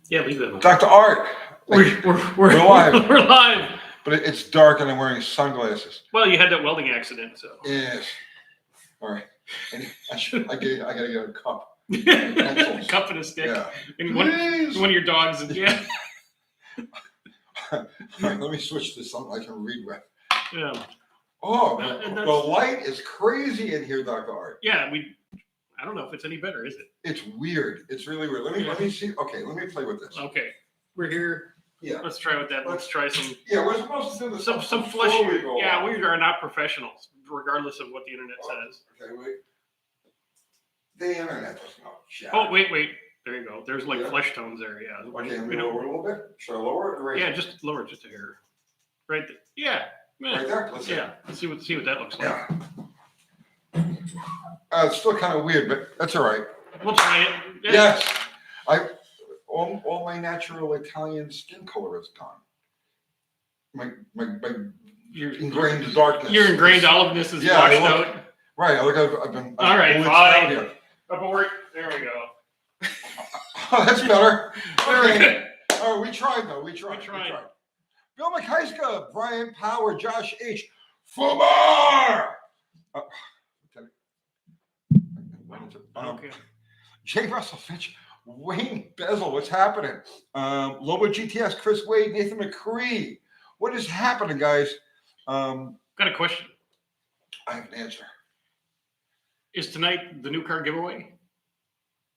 Yeah, leave them. Dr. Art. We're live. We're live. But it's dark and I'm wearing sunglasses. Well, you had that welding accident, so. Yes. All right. And I gotta get a cup. A cup and a stick. Yeah. And one of your dogs. Yeah. All right, let me switch to something I can read with. Yeah. Oh, the light is crazy in here, Dr. Art. Yeah, I don't know if it's any better, is it? It's weird. It's really weird. Let me see. Okay, let me play with this. Okay. We're here. Yeah. Let's try with that. Let's try some. Yeah, we're supposed to do this. Some flesh. Yeah, we are not professionals, regardless of what the internet says. Okay, wait. The internet doesn't know. Jack. Oh, wait. There you go. There's like flesh tones there. Yeah. Okay, I'm gonna lower it a little bit. Should I lower it or raise it? Yeah, just lower it just a hair. Right there. Yeah. Right there. Let's see. Yeah. Let's see what that looks like. Yeah. It's still kind of weird, but that's all right. We'll try it. Yeah. Yes. All my natural Italian skin color is gone. My ingrained darkness. Your ingrained oliveness is washed out. Right. I've been. All right. Fine. There we go. Oh, that's better. Very good. Oh, we tried though. We tried. Bill McHeiska, Brian Power, Josh H. Fumar. Okay. Jay Russell Finch, Wayne Bezel, what's happening? Lobo GTS, Chris Wade, Nathan McCree. What is happening, guys? Got a question. I have an answer. Is tonight the new car giveaway?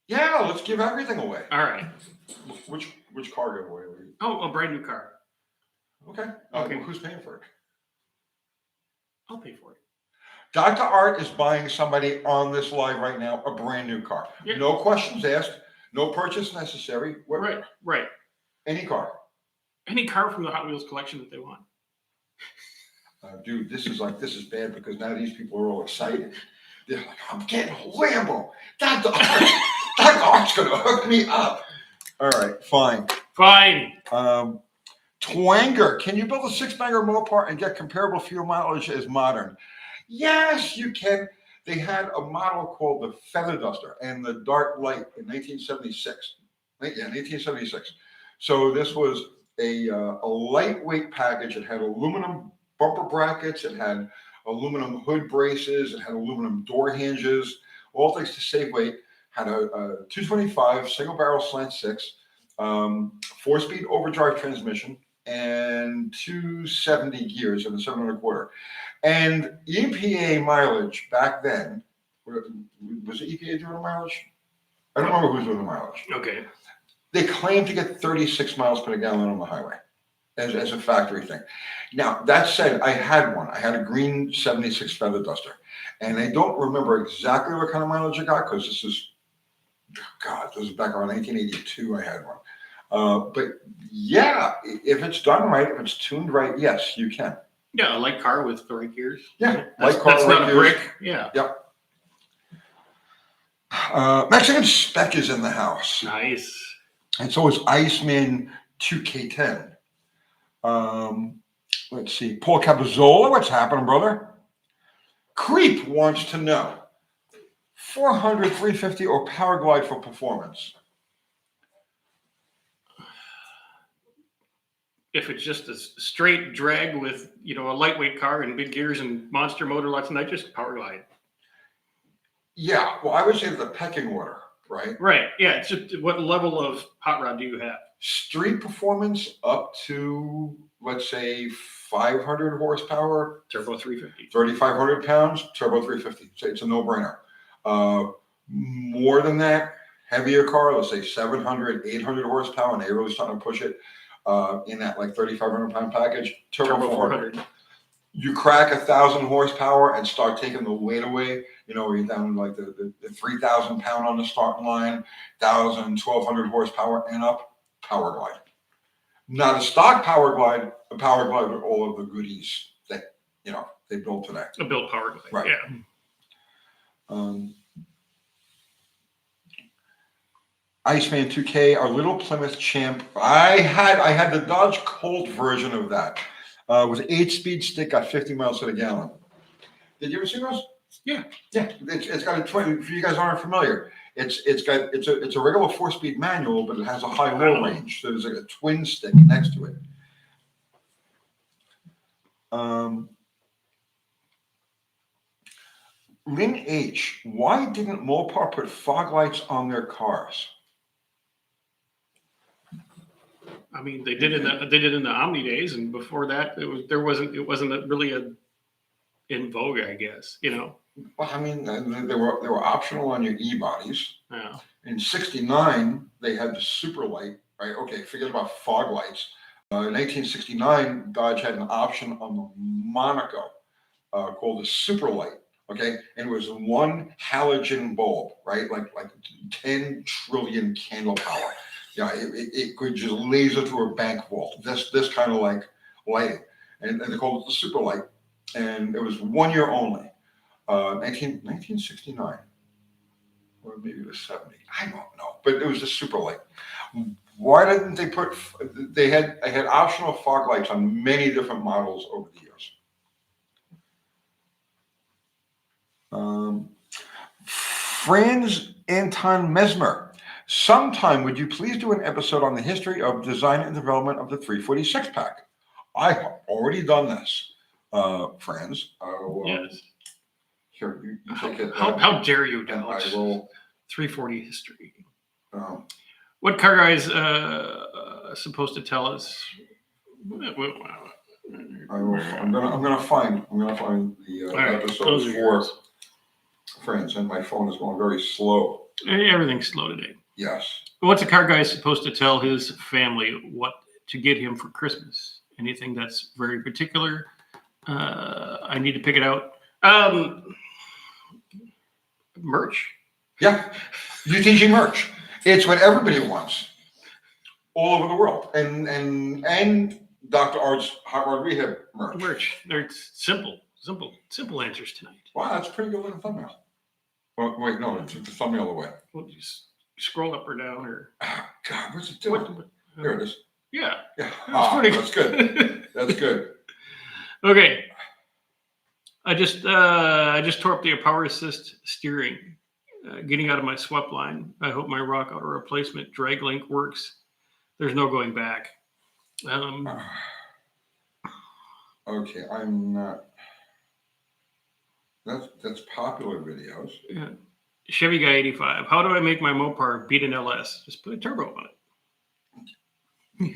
Yeah, let's give everything away. All right. Which car giveaway? Oh, a brand new car. Okay. Who's paying for it? I'll pay for it. Dr. Art is buying somebody on this live right now a brand new car. Yeah. No questions asked. No purchase necessary. Right. Any car. Any car from the Hot Wheels collection that they want. Dude, this is bad because now these people are all excited. They're like, I'm getting a Lambo. Dr. Art's going to hook me up. All right, fine. Twanger, can you build a 6-banger Mopar and get comparable fuel mileage as modern? Yes, you can. They had a model called the Feather Duster and the Dark Light in 1976. Yeah, 1976. So this was a lightweight package. It had aluminum bumper brackets. It had aluminum hood braces. It had aluminum door hinges. All things to save weight. Had a 225 single barrel slant 6, 4-speed overdrive transmission, and 270 gears and a 7.25. And EPA mileage back then, was it EPA doing the mileage? I don't remember who was doing the mileage. Okay. They claimed to get 36 miles per gallon on the highway as a factory thing. Now, that said, I had one. I had a green 76 Feather Duster. And I don't remember exactly what kind of mileage I got because this was back around 1982 I had one. But yeah, if it's done right, if it's tuned right, yes, you can. Yeah, a light car with the right gears. Yeah, that's not a brick. Yeah. Yep. Mexican Spec is in the house. Nice. And so is Iceman 2K10. Let's see. Paul Capizzola, what's happening, brother? Creep wants to know 400, 350, or Power Glide for performance. If it's just a straight drag with, a lightweight car and big gears and monster motor, lots of nitrous, Power Glide. Yeah, well, I would say the pecking order, right? Right. Yeah, it's just what level of hot rod do you have? Street performance up to, let's say, 500 horsepower. Turbo 350. 3,500 pounds, turbo 350. So it's a no-brainer. More than that, heavier car, let's say 700, 800 horsepower, and they're really starting to push it in that like 3,500 pound package. Turbo 400. You crack 1,000 horsepower and start taking the weight away. You're down like the 3,000 pound on the starting line, 1,000, 1,200 horsepower and up. Power Glide. Not a stock Power Glide, a Power Glide with all of the goodies that they built today. A built Power Glide, right? Yeah. Iceman 2K, our little Plymouth Champ. I had the Dodge Colt version of that. It was 8-speed stick, got 50 miles to the gallon. Did you ever see those? Yeah. Yeah. It's got a 20. If you guys aren't familiar, It's a regular 4-speed manual, but it has a high-low range. So there's like a twin stick next to it. Lynn H, why didn't Mopar put fog lights on their cars? I mean, they did in the Omni days, and before that, it wasn't really in vogue, I guess. Well, I mean, they were optional on your e-bodies. Yeah. In '69, they had the super light, right? Okay, forget about fog lights. In 1969, Dodge had an option on the Monaco called the super light. Okay, and it was one halogen bulb, right? Like 10 trillion candle power. Yeah, it could just laser through a bank vault. This kind of like lighting, and they called it the super light, and it was 1 year only. 1969, or maybe it was 70. I don't know, but it was the super light. Why didn't they put? They had optional fog lights on many different models over the years. Franz Anton Mesmer, sometime would you please do an episode on the history of design and development of the 346 pack? I have already done this, Franz. Yes. Here, you take it. How dare you, and I Dodge? will. 340 history. What car guy's supposed to tell us? I'm gonna find the episode for Friends, and my phone is going very slow. Everything's slow today. Yes. What's a car guy supposed to tell his family what to get him for Christmas? Anything that's very particular? I need to pick it out. Merch. Yeah, UTG merch. It's what everybody wants, all over the world, and Dr. Art's Hot Rod Rehab merch. They're simple answers tonight. Wow, that's a pretty good looking thumbnail. Oh, wait, no, it's the thumbnail away. Well, just scroll up or down, or God, what's it doing? There it is. Yeah, that's good. That's good. Okay. I just tore up the power assist steering, getting out of my swept line. I hope my rock auto replacement drag link works. There's no going back. Okay, I'm not. That's popular videos. Yeah. Chevy Guy 85. How do I make my Mopar beat an LS? Just put a turbo on it.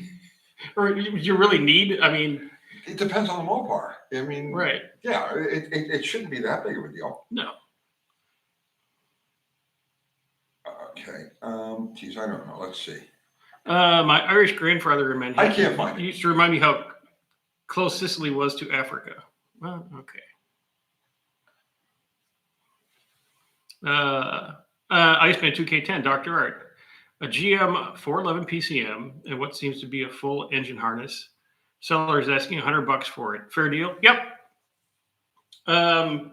Or you really need? I mean, it depends on the Mopar. I mean, right? Yeah, it shouldn't be that big of a deal. No. Okay. Geez, I don't know. Let's see. My Irish grandfather in Manhattan. I can't find it. Used to remind me how close Sicily was to Africa. Well, okay. Iceman 2K10, Dr. Art. A GM 411 PCM and what seems to be a full engine harness. Seller is asking $100 for it. Fair deal? Yep.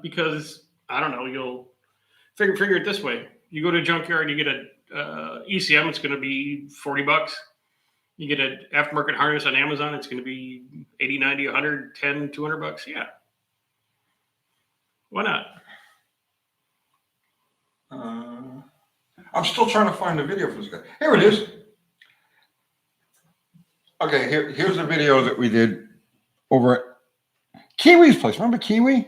Because I don't know, you'll figure it this way. You go to a junkyard, you get a ECM, it's going to be $40. You get an aftermarket harness on Amazon, it's going to be 80, 90, 110, $200. Yeah. Why not? I'm still trying to find the video for this guy. Here it is. Okay, here's a video that we did over at Kiwi's place. Remember Kiwi?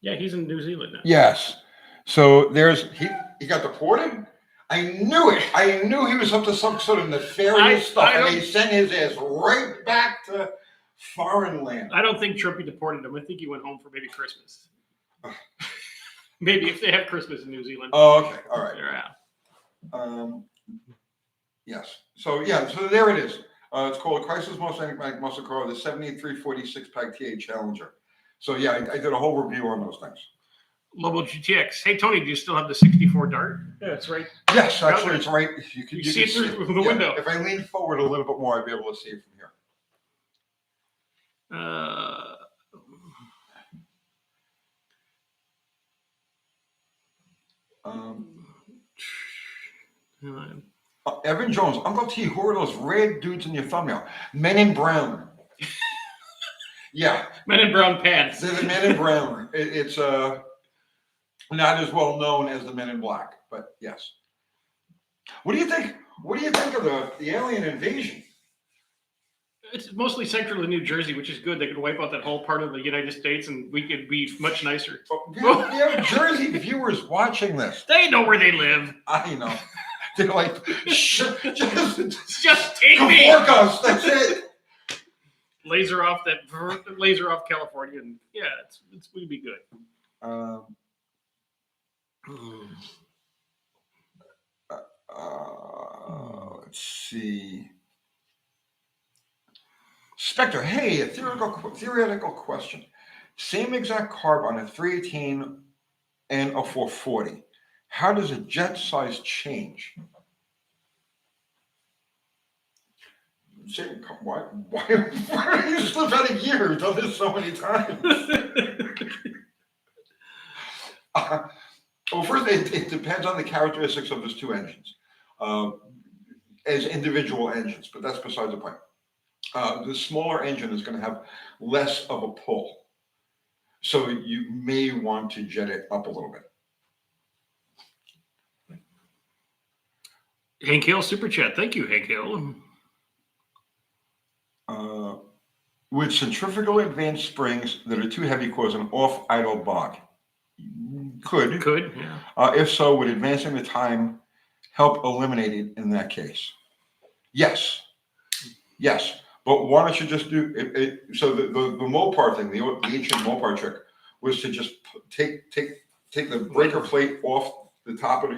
Yeah, he's in New Zealand now. Yes. So he got deported. I knew it. I knew he was up to some sort of nefarious stuff, and they sent his ass right back to foreign land. I don't think Trumpy deported him. I think he went home for maybe Christmas. Maybe if they have Christmas in New Zealand. Oh, okay. All right. Yeah. Yes. So there it is. It's called Chrysler's Most Enigmatic Muscle Car, the 7346 pack TA Challenger. So yeah, I did a whole review on those things. Lobo GTX. Hey Tony, do you still have the 64 Dart? Yeah, it's right. Yes, actually, it's right. You see it through the window. If I lean forward a little bit more, I'd be able to see it from here. Evan Jones, Uncle T, who are those red dudes in your thumbnail? Men in Brown. Yeah. Men in brown pants. They're the Men in Brown. Not as well known as the Men in Black, but yes. What do you think? What do you think of the alien invasion? It's mostly central in New Jersey, which is good. They could wipe out that whole part of the United States, and we could be much nicer. We have Jersey viewers watching this. They know where they live. I know. They're like, just take me. Work us. That's it. Laser off California, and yeah, we'd be good. Let's see. Spectre, hey, a theoretical question. Same exact carb on a 318 and a 440. How does a jet size change? Why do you slip out of gear? You've done this so many times. Well, first, it depends on the characteristics of those two engines as individual engines, but that's besides the point. The smaller engine is going to have less of a pull. So you may want to jet it up a little bit. Hank Hill, Super Chat. Thank you, Hank Hill. Would centrifugal advanced springs that are too heavy cause an off-idle bog? Could, yeah. If so, would advancing the time help eliminate it in that case? Yes. But why don't you just do it? So the Mopar thing, the ancient Mopar trick, was to just take the breaker plate off the top of it.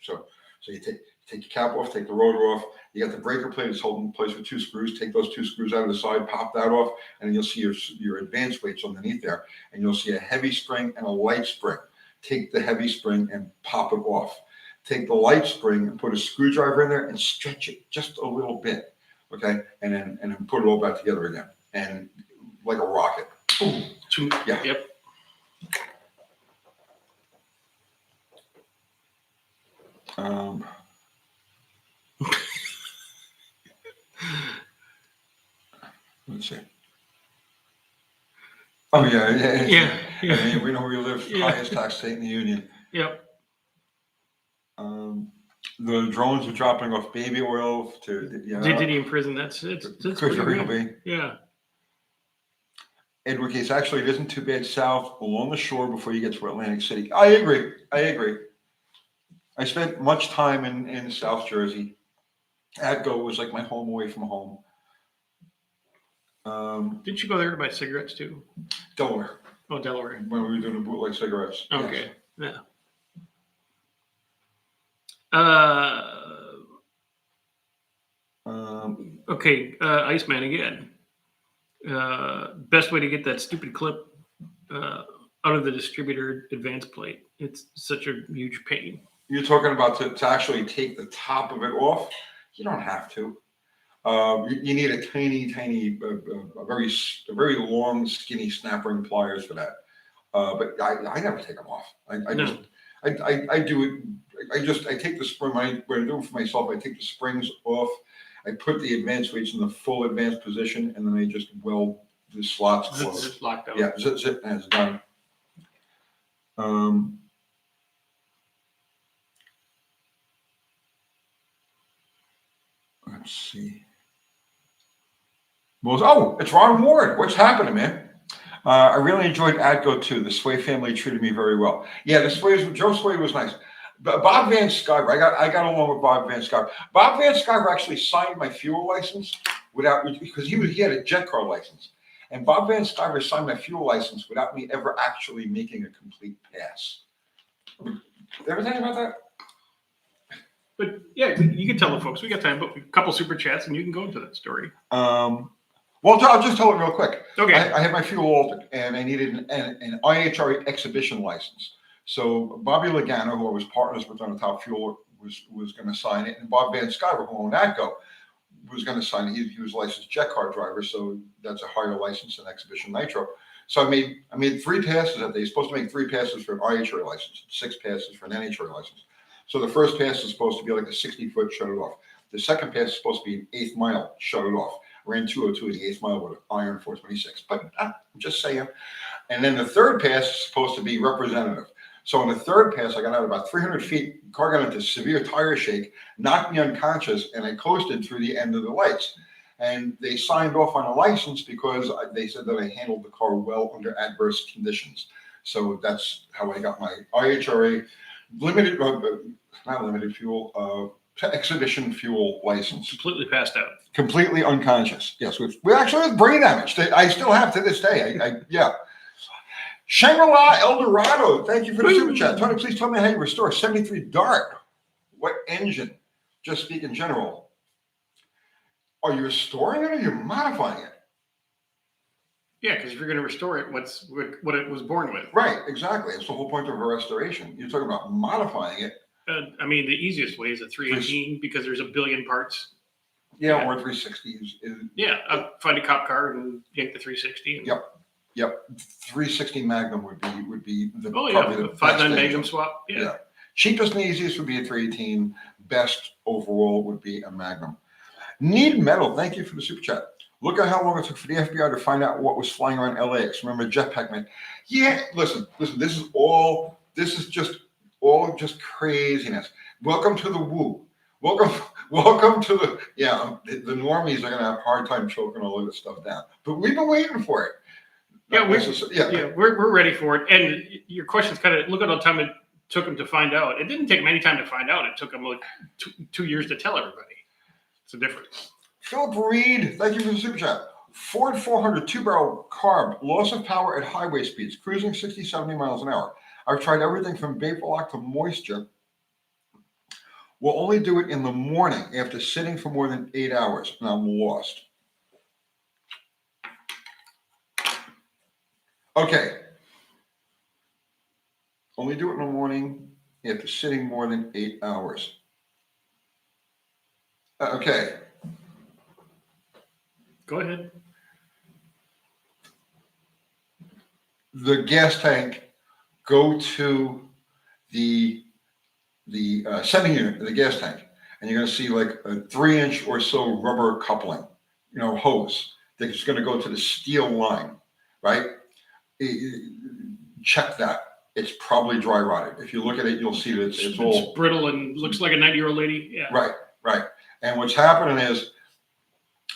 So you take your cap off, take the rotor off. You got the breaker plate that's holding in place with two screws. Take those two screws out of the side, pop that off, and then you'll see your advanced weights underneath there, and you'll see a heavy spring and a light spring. Take the heavy spring and pop it off. Take the light spring and put a screwdriver in there and stretch it just a little bit. Okay, and then put it all back together again, and like a rocket. Boom. Yeah. Yep. Let's see. Oh yeah. I mean, we know where you live. Yeah. Highest tax state in the union. Yep. The drones are dropping off baby oil to. Did he imprison? That's Could pretty very good. be. Yeah. Edward Case, actually, it isn't too bad south along the shore before you get to Atlantic City. I agree. I spent much time in South Jersey. Atco was like my home away from home. Didn't you go there to buy cigarettes too? Delaware. Oh, Delaware. When we were doing the bootleg cigarettes. Okay. Yes. Yeah. Okay. Iceman again. Best way to get that stupid clip out of the distributor advance plate. It's such a huge pain. You're talking about to actually take the top of it off? You don't have to. You need a tiny, a very long, skinny snap ring pliers for that. But I never take them off. I do it. I take the spring. When I do it for myself, I take the springs off. I put the advanced weights in the full advanced position, and then I just weld the slots closed. Zip locked out. Yeah, zip, and it's done. Let's see. Well, it's Ron Ward. What's happening, man? I really enjoyed Atco too. The Sway family treated me very well. Yeah, Joe Sway was nice. Bob Van Sciver, I got along with Bob Van Sciver. Bob Van Sciver actually signed my fuel license because he had a jet car license, and Bob Van Sciver signed my fuel license without me ever actually making a complete pass. You ever think about that? But yeah, you can tell the folks. We got time, but a couple super chats, and you can go into that story. Well, I'll just tell it real quick. Okay. I had my fuel altered, and I needed an IHR exhibition license. So Bobby Lagano, who I was partners with on the Top Fuel, was going to sign it, and Bob Van Sciver, who owned Atco, was going to sign it. He was a licensed jet car driver, so that's a higher license than Exhibition Nitro. So I made 3 passes that day. You're supposed to make 3 passes for an IHR license, 6 passes for an NHR license. So the first pass is supposed to be like a 60-foot, shut it off. The second pass is supposed to be an 8th mile, shut it off. Ran 202 at the 8th mile with an iron 426. But I'm just saying. And then the third pass is supposed to be representative. So on the third pass, I got out about 300 feet, car got into severe tire shake, knocked me unconscious, and I coasted through the end of the lights. And they signed off on a license because they said that I handled the car well under adverse conditions. So that's how I got my IHRA limited, not limited fuel, exhibition fuel license. Completely passed out. Completely unconscious. Yes, we actually with brain damage. I still have to this day. Yeah. Shangri-La El Dorado. Thank you for the super chat. Tony, please tell me how you restore 73 Dart. What engine? Just speak in general. Are you restoring it or you're modifying it? Yeah, because if you're going to restore it, what it was born with. Right, exactly. It's the whole point of a restoration. You're talking about modifying it. I mean, the easiest way is a 318 because there's a billion parts. Yeah, or 360 is yeah, I'll find a cop car and yank the 360. And, Yep. 360 Magnum would be the probably the 5.9 Magnum swap. Yeah. Cheapest and easiest would be a 318. Best overall would be a Magnum. Need Metal. Thank you for the super chat. Look at how long it took for the FBI to find out what was flying around LAX. Remember Jetpack Man? Yeah. Listen. This is just all craziness. Welcome to the woo. Welcome to the the normies are gonna have a hard time choking all of this stuff down. But we've been waiting for it. We're ready for it. And your question's kind of look at all the time it took them to find out. It didn't take them any time to find out. It took them like 2 years to tell everybody. It's a difference. Philip Reed, thank you for the super chat. Ford 400 2-barrel carb, loss of power at highway speeds, cruising 60, 70 miles an hour. I've tried everything from vapor lock to moisture. Will only do it in the morning after sitting for more than 8 hours, and I'm lost. Okay. Only do it in the morning after sitting more than 8 hours. Okay. Go ahead. The gas tank, go to the sending unit of the gas tank, and you're going to see like a 3-inch or so rubber coupling, hose that's going to go to the steel line, right? Check that. It's probably dry rotted. If you look at it, you'll see that it's all brittle and looks like a 90-year-old lady. Yeah. Right. And what's happening is,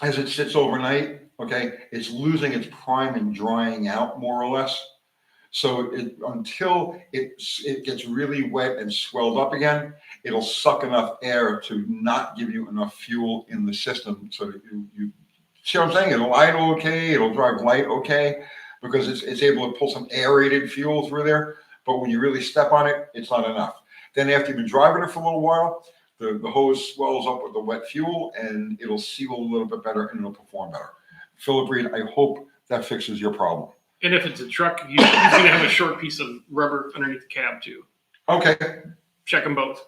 as it sits overnight, okay, it's losing its prime and drying out more or less. So until it gets really wet and swelled up again, it'll suck enough air to not give you enough fuel in the system. So that you see what I'm saying? It'll idle okay, it'll drive light okay, because it's able to pull some aerated fuel through there. But when you really step on it, it's not enough. Then after you've been driving it for a little while, the hose swells up with the wet fuel and it'll seal a little bit better and it'll perform better. Philip Reed, I hope that fixes your problem. And if it's a truck, he's going to have a short piece of rubber underneath the cab too. Okay. Check them both.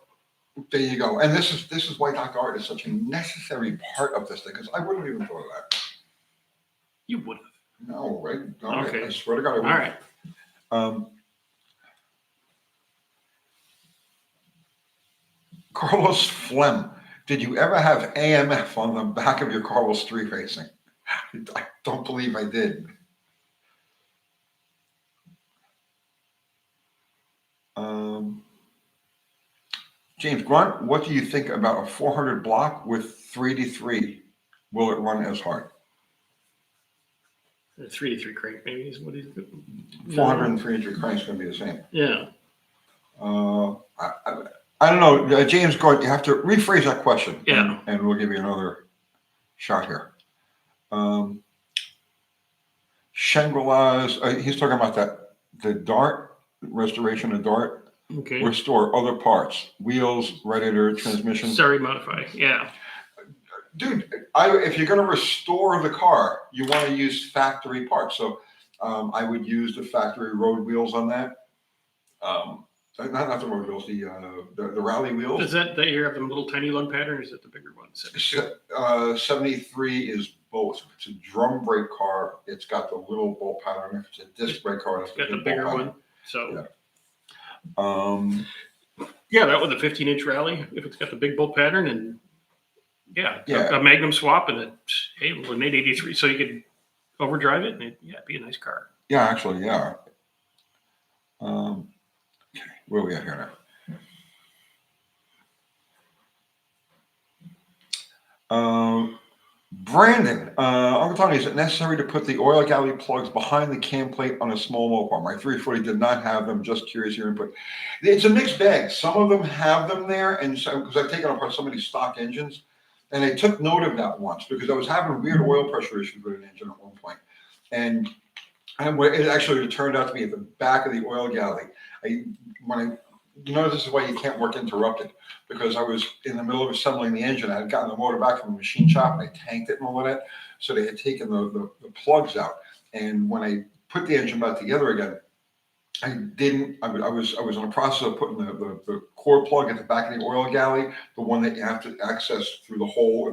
There you go. And this is why Dr. Art is such a necessary part of this thing, because I wouldn't even thought of that. You would have. No, right? No, okay. I swear to God, I wouldn't. All right. Carlos Flem, did you ever have AMF on the back of your Carlos 3 racing? I don't believe I did. James Grunt, what do you think about a 400 block with 3D3? Will it run as hard? A 3D3 crank, maybe is what he's 400 and 300 crank's going to be the same. Yeah. I don't know, James Grunt, you have to rephrase that question. Yeah. And we'll give you another shot here. Shangri-La's, he's talking about the Dart, restoration of Dart. Okay. Restore other parts, wheels, radiator, transmission. Sorry, modify. Yeah. Dude, if you're going to restore the car, you want to use factory parts. So I would use the factory road wheels on that. Not the road wheels, the rally wheels. Is that you have the little tiny lug pattern, or is it the bigger one? 73 is both. If it's a drum brake car, it's got the little bolt pattern. If it's a disc brake car, it's got the bigger one. So. Yeah. That with a 15-inch rally, if it's got the big bolt pattern, and a Magnum swap, and it made 83, so you could overdrive it, and it'd be a nice car. Yeah, actually, yeah. Where are we at here now? Brandon, Uncle Tony, is it necessary to put the oil galley plugs behind the cam plate on a small Mopar? My 340 did not have them. Just curious your input. It's a mixed bag. Some of them have them there, and so because I've taken apart some of these stock engines, and I took note of that once because I was having weird oil pressure issues with an engine at one point, and it actually turned out to be at the back of the oil galley. You know, this is why you can't work interrupted, because I was in the middle of assembling the engine. I had gotten the motor back from the machine shop and I tanked it and all of that. So they had taken the plugs out. And when I put the engine back together again, I was in the process of putting the core plug at the back of the oil galley, the one that you have to access through the hole.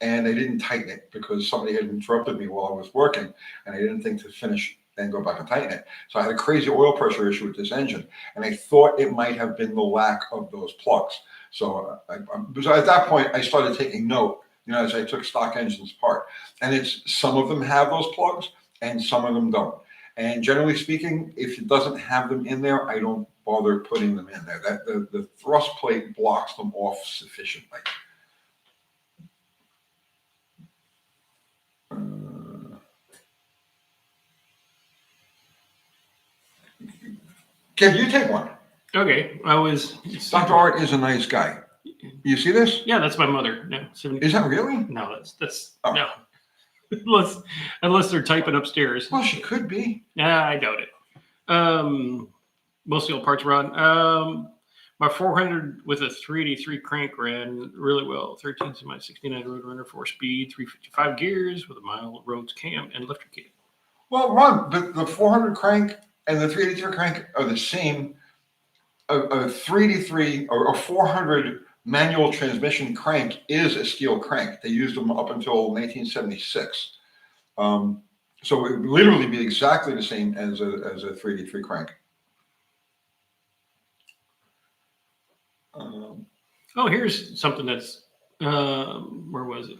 And I didn't tighten it because somebody had interrupted me while I was working, and I didn't think to finish and go back and tighten it. So I had a crazy oil pressure issue with this engine, and I thought it might have been the lack of those plugs. So at that point, I started taking note, as I took stock engines apart. And some of them have those plugs, and some of them don't. And generally speaking, if it doesn't have them in there, I don't bother putting them in there. The thrust plate blocks them off sufficiently. Kev, you take one. Okay, Dr. Art is a nice guy. You see this? Yeah, that's my mother. No, Is that really? No, no. Unless they're typing upstairs. Well, she could be. Yeah, I doubt it. Mostly all parts run. My 400 with a 383 crank ran really well. 13 semi 69 Roadrunner 4-speed, 355 gears with a mile Rhodes cam and lifter kit. Well, Ron, the 400 crank and the 383 crank are the same. A 383 or a 400 manual transmission crank is a steel crank. They used them up until 1976. So it would literally be exactly the same as a 383 crank. Here's something that's where was it?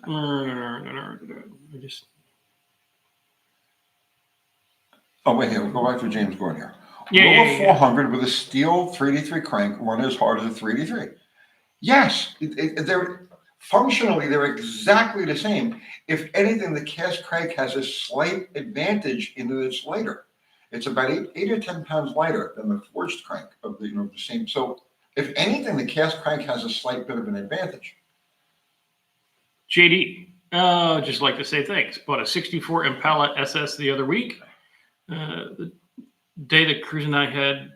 Wait here. We'll go back to James Gordon here. Yeah, 400 with a steel 383 crank run as hard as a 383. Yes, they're functionally they're exactly the same. If anything, the cast crank has a slight advantage in that it's lighter. It's about 8 or 10 pounds lighter than the forged crank of the same. So if anything, the cast crank has a slight bit of an advantage. JD, just like to say thanks. Bought a 64 Impala SS the other week. The day that Cruz and I had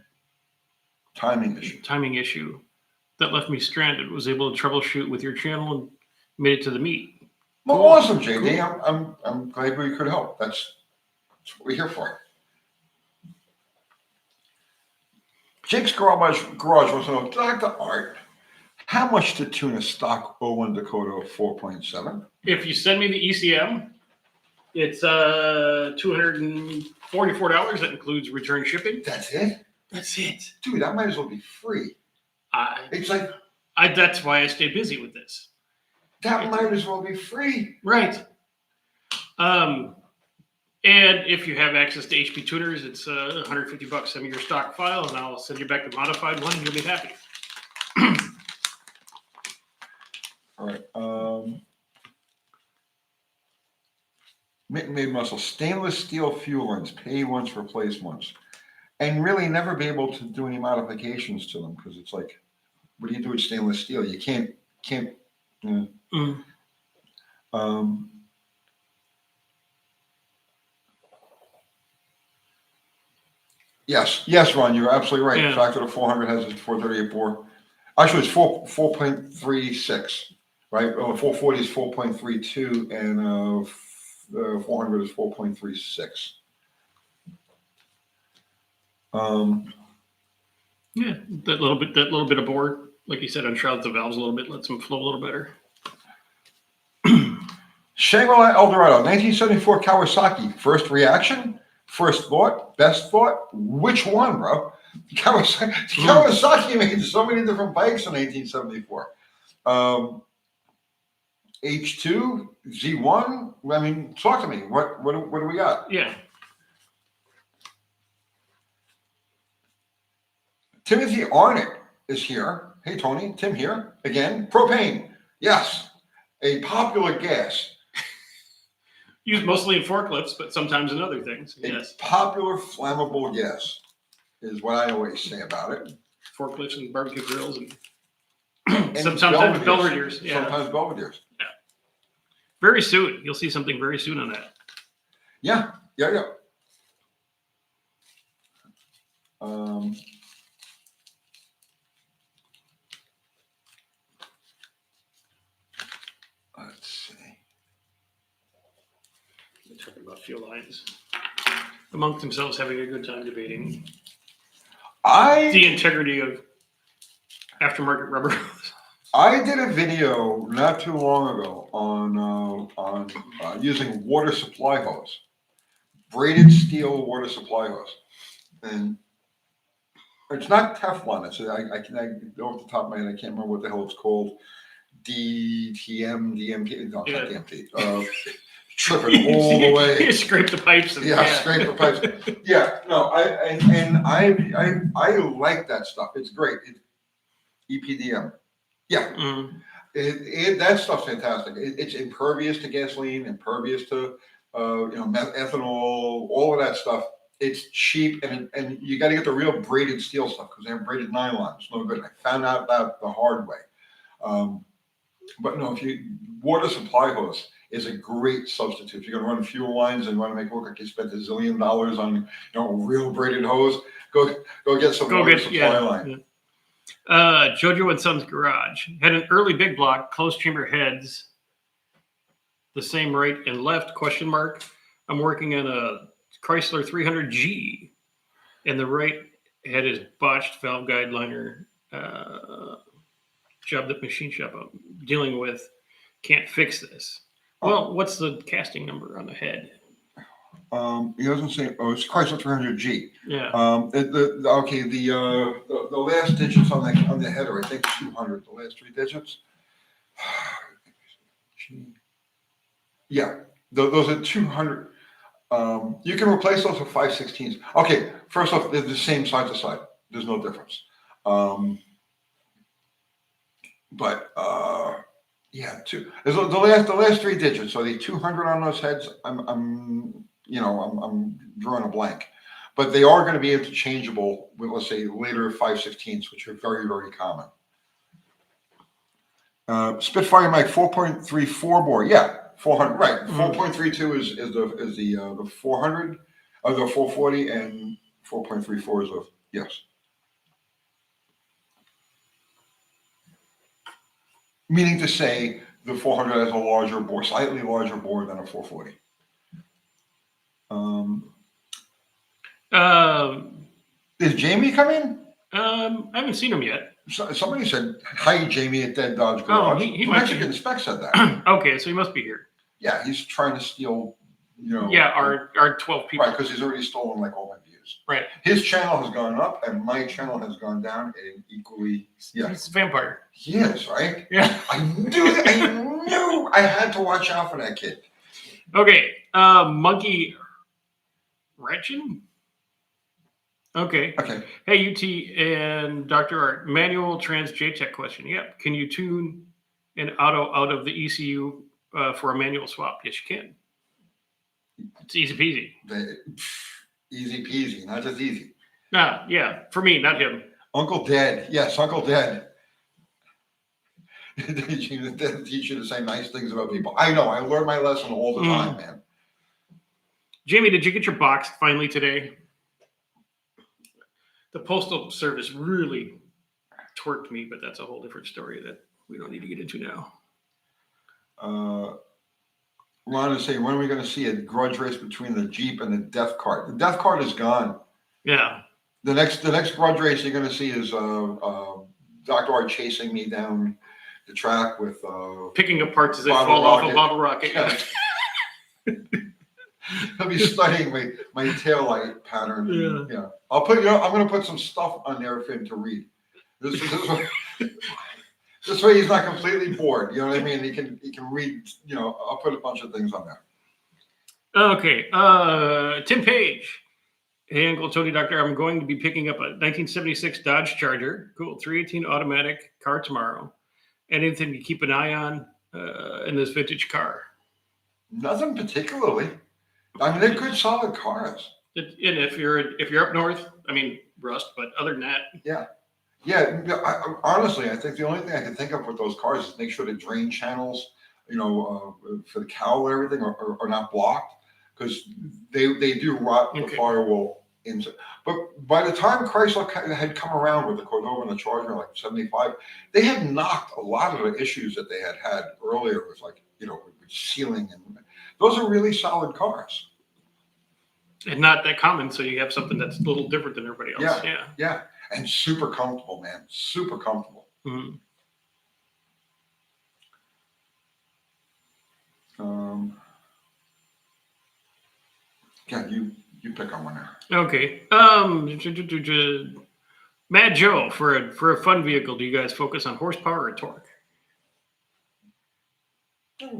timing issue that left me stranded. Was able to troubleshoot with your channel and made it to the meet. Well, cool. Awesome, JD. Cool. I'm glad we could help. That's what we're here for. Jake's Garage wants to know, Dr. Art, how much to tune a stock 01 Dakota 4.7? If you send me the ECM, it's $244. That includes return shipping. That's it? That's it. Dude, that might as well be free. It's like... that's why I stay busy with this. That might as well be free. Right. And if you have access to HP tuners, it's $150. Send me your stock file, and I'll send you back the modified one, and you'll be happy. All right. Made muscle. Stainless steel fuel lines. Pay once, replace once. And really never be able to do any modifications to them because it's like, what do you do with stainless steel? You can't. Yes, Ron, you're absolutely right. The fact that a 400 has a 438 bore. Actually, it's 4.36, right? 440 is 4.32, and 400 is 4.36. That little bit of bore, like you said, unshrouds the valves a little bit, lets them flow a little better. Shangri-La Eldorado, 1974 Kawasaki. First reaction, first thought, best thought. Which one, bro? Kawasaki made so many different bikes in 1974. H2, Z1. I mean, talk to me. What do we got? Yeah. Timothy Arnott is here. Hey, Tony, Tim here again. Propane, yes, a popular gas. Used mostly in forklifts, but sometimes in other things. Yes. A popular flammable gas is what I always say about it. Forklifts and barbecue grills and And sometimes Belvedere's. Yeah. Sometimes Belvedere's. Yeah. Very soon. You'll see something very soon on that. Yeah. Let's see. They're talking about fuel lines. Amongst themselves having a good time debating the integrity of aftermarket rubber. I did a video not too long ago on using water supply hose, braided steel water supply hose, and it's not Teflon. It's I off the top of my head, I can't remember what the hell it's called. DMT, no, Yeah. not DMT. Tripping all the way. You scrape the pipes. And, Scrape the pipes. Yeah, no, I like that stuff. It's great. EPDM. Yeah, that stuff's fantastic. It's impervious to gasoline, impervious to ethanol, all of that stuff. It's cheap, and you got to get the real braided steel stuff because they have braided nylon. It's no good. I found out that the hard way. But no, water supply hose is a great substitute. If you're going to run fuel lines and want to make it look like you spent $1 zillion on a real braided hose, go get some water supply line. Yeah. Jojo and Son's Garage had an early big block, closed chamber heads, the same right and left, ? I'm working on a Chrysler 300G, and the right head is botched valve guide liner job that machine shop I'm dealing with. Can't fix this. Well, what's the casting number on the head? He doesn't say. Oh, it's Chrysler 300G. Yeah. The last digits on the header, I think 200. The last 3 digits. Yeah, those are 200. You can replace those with 5/16s. Okay, first off, they're the same side to side. There's no difference. The last 3 digits. So the 200 on those heads. I'm drawing a blank, but they are going to be interchangeable with, let's say, later 5/16s, which are very, very common. Spitfire Mike 4.34 bore. Yeah, 400. Right. 4.32 is the 400 of the 440, and 4.34 is of yes. Meaning to say the 400 has a larger bore, slightly larger bore than a 440. Is Jamie coming? I haven't seen him yet. Somebody said, "Hi, Jamie at Dead Dodge Garage." Oh, he might Mexican spec said that. Okay, so he must be here. Yeah, he's trying to steal, Yeah, our 12 people. Right, because he's already stolen like all my views. Right. His channel has gone up, and my channel has gone down, and equally. Yeah. He's a vampire. He is, right? Yeah. I knew I had to watch out for that kid. Okay, Monkey Retchin? Okay. Hey, UT and Dr. Art, manual trans JTech question. Yep. Can you tune an auto out of the ECU for a manual swap? Yes, you can. It's easy peasy. Easy peasy, not just easy. Nah, yeah, for me, not him. Uncle Dad. Yes, Uncle Dad. Teach you to say nice things about people. I know. I learn my lesson all the time, man. Jamie, did you get your box finally today? The Postal Service really twerked me, but that's a whole different story that we don't need to get into now. Ron is saying, when are we going to see a grudge race between the Jeep and the Death Cart? The Death Cart is gone. Yeah. The next grudge race you're going to see is Dr. Art chasing me down the track with picking up parts as they fall off a bottle rocket. Yeah. He'll be studying my taillight pattern. Yeah. I'm going to put some stuff on there for him to read. This way he's not completely bored. You know what I mean? He can read. I'll put a bunch of things on there. Okay. Tim Page Hey, Uncle Tony Doctor, I'm going to be picking up a 1976 Dodge Charger, cool, 318 automatic car tomorrow. Anything to keep an eye on in this vintage car? Nothing particularly. I mean, they're good, solid cars. And if you're up north, I mean rust, but other than that, Yeah. Yeah, honestly, I think the only thing I can think of with those cars is make sure the drain channels, for the cowl and everything are not blocked, because they do rot the Okay. firewall into. But by the time Chrysler had come around with the Cordova and the Charger, like 75, they had knocked a lot of the issues that they had earlier with, like, with sealing, and those are really solid cars. and not that common, so you have something that's a little different than everybody else. Yeah, and super comfortable, man. Super comfortable. Mhm. Yeah, you pick on one there. Okay. Mad Joe, for a fun vehicle, do you guys focus on horsepower or torque?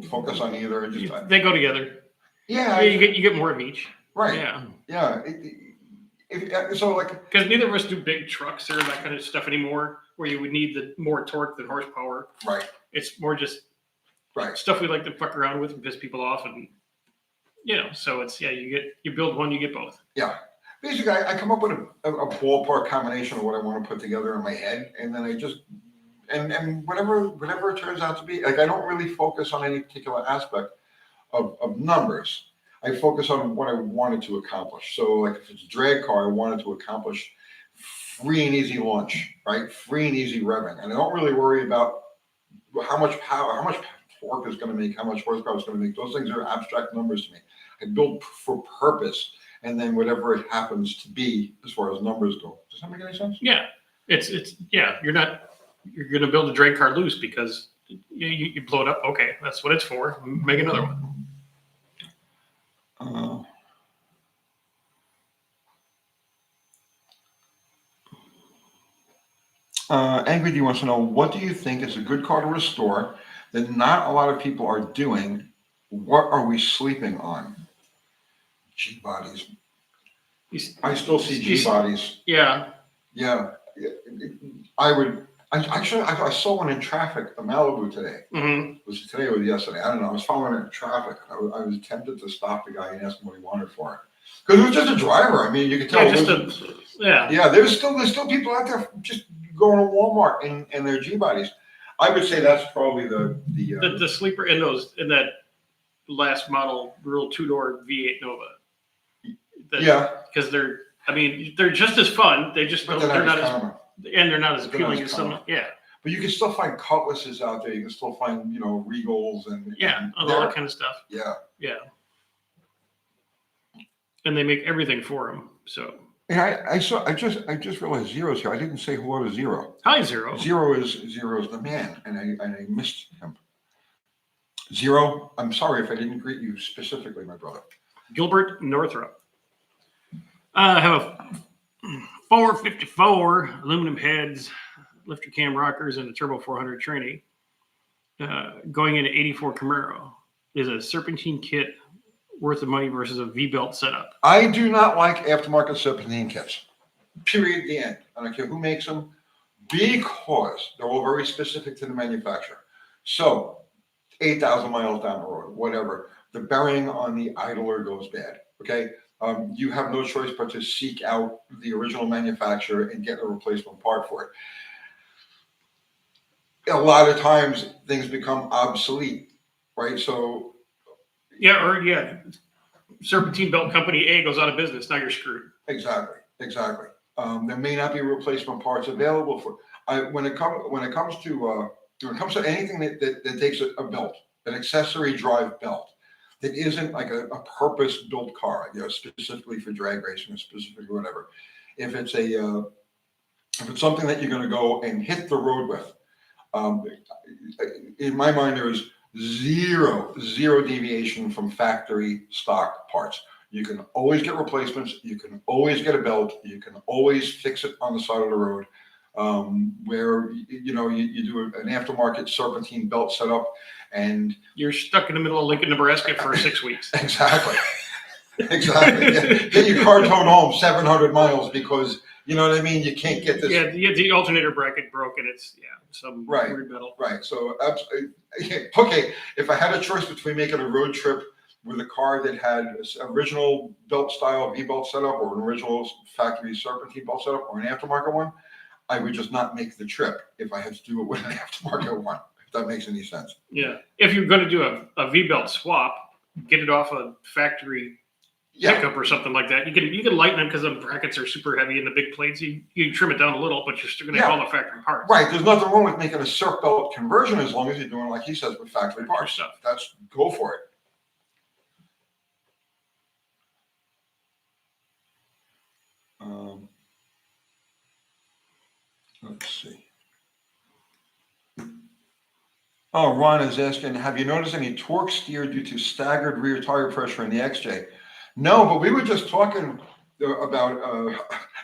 Focus on either. And just They go together. yeah, You get more of each. right. Yeah. So like, Because neither of us do big trucks or that kind of stuff anymore, where you would need the more torque than horsepower. right, It's more just right. stuff we like to fuck around with and piss people off, and so it's you build one, you get both. Yeah. Basically, I come up with a ballpark combination of what I want to put together in my head, and then I just and whatever it turns out to be. Like, I don't really focus on any particular aspect of numbers. I focus on what I wanted to accomplish. So, like, if it's a drag car, I wanted to accomplish free and easy launch, right? Free and easy revving, and I don't really worry about how much power, how much torque is going to make, how much horsepower is going to make. Those things are abstract numbers to me. I build for purpose, and then whatever it happens to be as far as numbers go. Does that make any sense? Yeah, it's you're going to build a drag car loose because you blow it up. Okay, that's what it's for. Make another one. Angry D wants to know, what do you think is a good car to restore that not a lot of people are doing? What are we sleeping on? G bodies. I still see G bodies. Yeah. Yeah. I saw one in traffic, a Malibu today. Mm-hmm. Was it today or yesterday? I don't know. I was following it in traffic. I was tempted to stop the guy and ask him what he wanted for it. Because it was just a driver. I mean, you could tell. Yeah, there's still people out there just going to Walmart in their G bodies. I would say that's probably the sleeper in that last model, real 2-door V8 Nova. Because they're just as fun. They're not as appealing as some. Yeah. But you can still find Cutlasses out there. You can still find Regals and all that kind of stuff. Yeah. And they make everything for them. So. And I just realized Zero's here. I didn't say hello to Zero. Hi, Zero. Zero's the man, and I missed him. Zero, I'm sorry if I didn't greet you specifically, my brother. Gilbert Northrop. I have a 454 aluminum heads, lifter cam rockers, and a turbo 400 tranny. Going into 84 Camaro. Is a serpentine kit worth the money versus a V-belt setup? I do not like aftermarket serpentine kits. Period. The end. I don't care who makes them, because they're all very specific to the manufacturer. So, 8,000 miles down the road, whatever, the bearing on the idler goes bad. Okay, you have no choice but to seek out the original manufacturer and get a replacement part for it. A lot of times, things become obsolete, right? So. Serpentine belt company A goes out of business. Now you're screwed. Exactly. There may not be replacement parts available for. When it comes to anything that takes a belt, an accessory drive belt, that isn't like a purpose built car, specifically for drag racing or specifically whatever. If it's something that you're going to go and hit the road with, in my mind there is zero deviation from factory stock parts. You can always get replacements. You can always get a belt. You can always fix it on the side of the road. Where you do an aftermarket serpentine belt setup, and you're stuck in the middle of Lincoln, Nebraska for 6 weeks. Exactly. Exactly. Get your car towed home 700 miles because, you know what I mean? You can't get this. Yeah, the alternator bracket broke and it's some Right. weird metal. Right. So, okay, if I had a choice between making a road trip with a car that had an original belt style V-belt setup or an original factory serpentine belt setup or an aftermarket one, I would just not make the trip if I had to do it with an aftermarket one, if that makes any sense. Yeah. If you're going to do a V-belt swap, get it off a factory pickup or something like that. You can lighten them because the brackets are super heavy and the big plates. You trim it down a little, but you're still going to have all the factory parts. Right. There's nothing wrong with making a Serp belt conversion as long as you're doing, like he says, with factory parts. Stuff. That's go for it. Let's see. Oh, Ron is asking, have you noticed any torque steer due to staggered rear tire pressure in the XJ? No, but we were just talking about,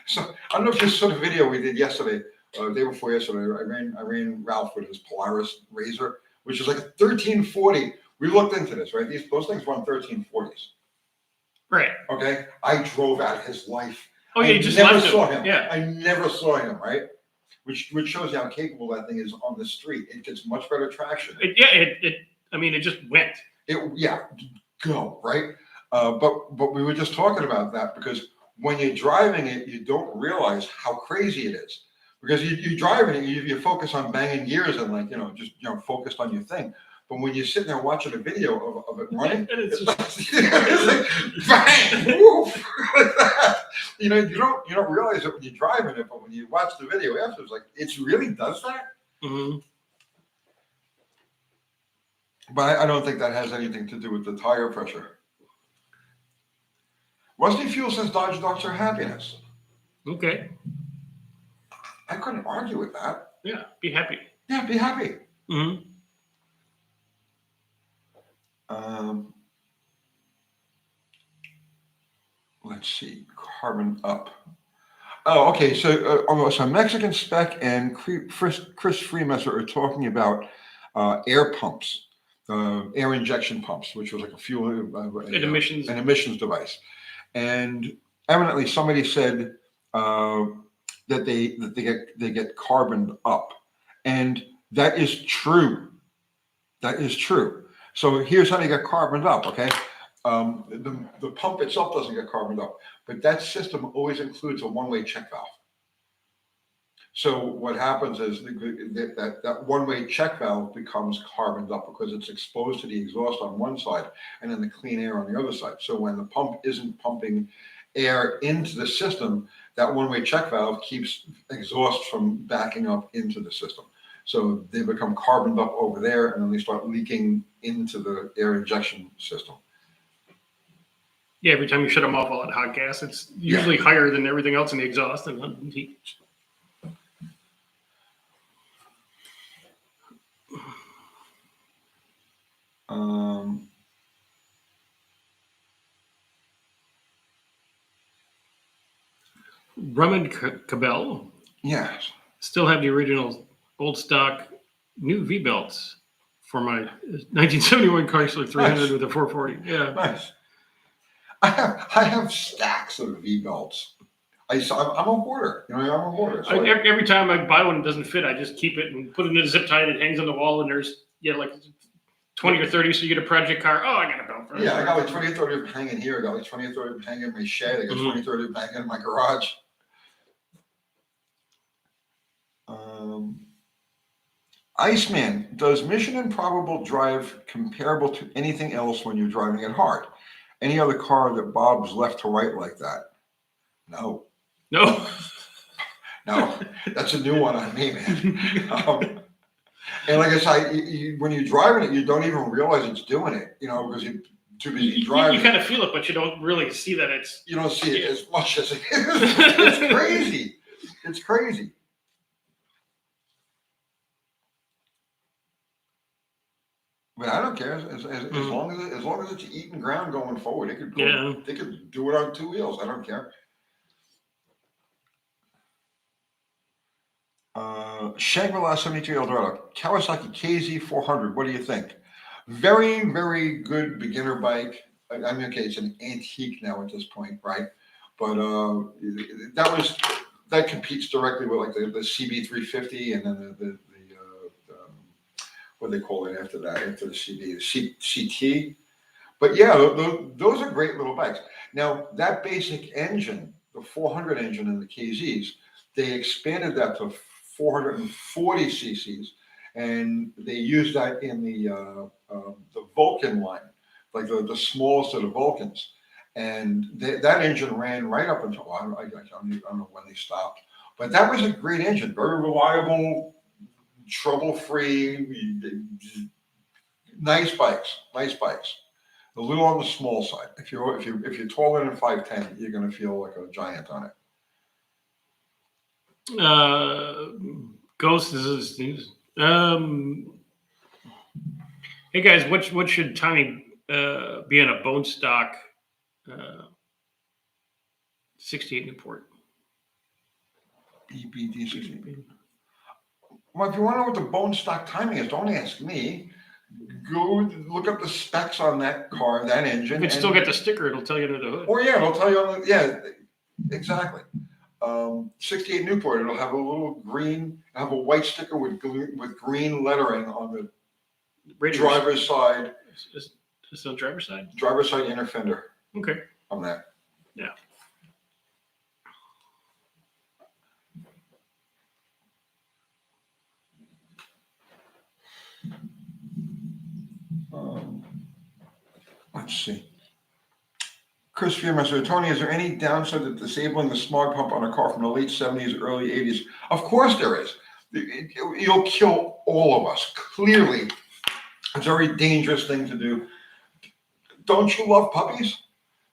so I don't know if you saw the video we did yesterday, day before yesterday. I ran Ralph with his Polaris Razor, which is like a 1340. We looked into this, right? Those things run 1340s. Right. Okay. I drove out his life. Oh, yeah, I you just never left saw him. him. Yeah. I never saw him, right? Which shows you how capable that thing is on the street. It gets much better traction. It just went. Go, right? But we were just talking about that because when you're driving it, you don't realize how crazy it is. Because you're driving it, you focus on banging gears and just focused on your thing. But when you're sitting there watching a video of it running, it's like bang, woof, like that. You don't realize it when you're driving it, but when you watch the video after, it's like it really does that. Mm-hmm. But I don't think that has anything to do with the tire pressure. Rusty Fuel says Dodge Ducks are happiness. Okay. I couldn't argue with that. Yeah, be happy. Yeah, be happy. Mm-hmm. Let's see, carbon up. Oh, okay. So Mexican Spec and Chris Freemesser are talking about air pumps, air injection pumps, which was like a fuel An emissions device. And evidently, somebody said that they get carboned up, and that is true. That is true. So here's how they get carboned up. Okay. The pump itself doesn't get carboned up, but that system always includes a one-way check valve. So what happens is that one-way check valve becomes carboned up because it's exposed to the exhaust on one side and then the clean air on the other side. So when the pump isn't pumping air into the system, that one-way check valve keeps exhaust from backing up into the system. So they become carboned up over there and then they start leaking into the air injection system. Yeah, every time you shut them off all that hot gas, it's usually higher than everything else in the exhaust and heat. Rum and Cabell. Yes. Still have the original old stock new V-belts for my 1971 Chrysler 300 with a 440. Yeah. Nice. I have stacks of V-belts. I'm a hoarder. I'm a hoarder. So every time I buy one and it doesn't fit, I just keep it and put it in a zip tie and it hangs on the wall and there's like 20 or 30, so you get a project car. Oh, I got a belt for it. Yeah, I got like 20 or 30 of them hanging here. I got like 20 or 30 of them hanging in my shed. I got 20 or 30 of them hanging in my garage. Iceman, does Mission Improbable drive comparable to anything else when you're driving it hard? Any other car that bobs left to right like that? No. No. No, that's a new one on me, man. And like I said, when you're driving it, you don't even realize it's doing it, because you're too busy driving. You kind of feel it, but you don't really see that it's... You don't see it as much as it is. It's crazy. It's crazy. But I don't care as long as it's eating ground going forward. They could do it on two wheels. I don't care. Shangri-La 72 Eldorado, Kawasaki KZ400. What do you think? Very, very good beginner bike. I mean, okay, it's an antique now at this point, right? But that competes directly with like the CB350 and then what do they call it after that, after the CB, the CT. But yeah, those are great little bikes. Now, that basic engine, the 400 engine in the KZs, they expanded that to 440 cc's, and they used that in the Vulcan line, like the smallest of the Vulcans. And that engine ran right up until, I don't know when they stopped. But that was a great engine, very reliable, trouble-free, nice bikes, nice bikes. A little on the small side. If you're taller than 5'10", you're going to feel like a giant on it. Ghost is hey guys, what should Tommy be in a bone stock 68 Newport? EBD 60. Well, if you want to know what the bone stock timing is, don't ask me. Go look up the specs on that car, that engine. If it still got the sticker, it'll tell you under the hood. Oh yeah, it'll tell you on the, yeah, exactly. 68 Newport, it'll have a little green, have a white sticker with green lettering on the driver's side. Is this on driver's side? Driver's side inner fender. Okay. On that. Yeah. Let's see. Chris Fearmaster, Tony, is there any downside to disabling the smog pump on a car from the late 70s, early 80s? Of course there is. You'll kill all of us. Clearly, it's a very dangerous thing to do. Don't you love puppies?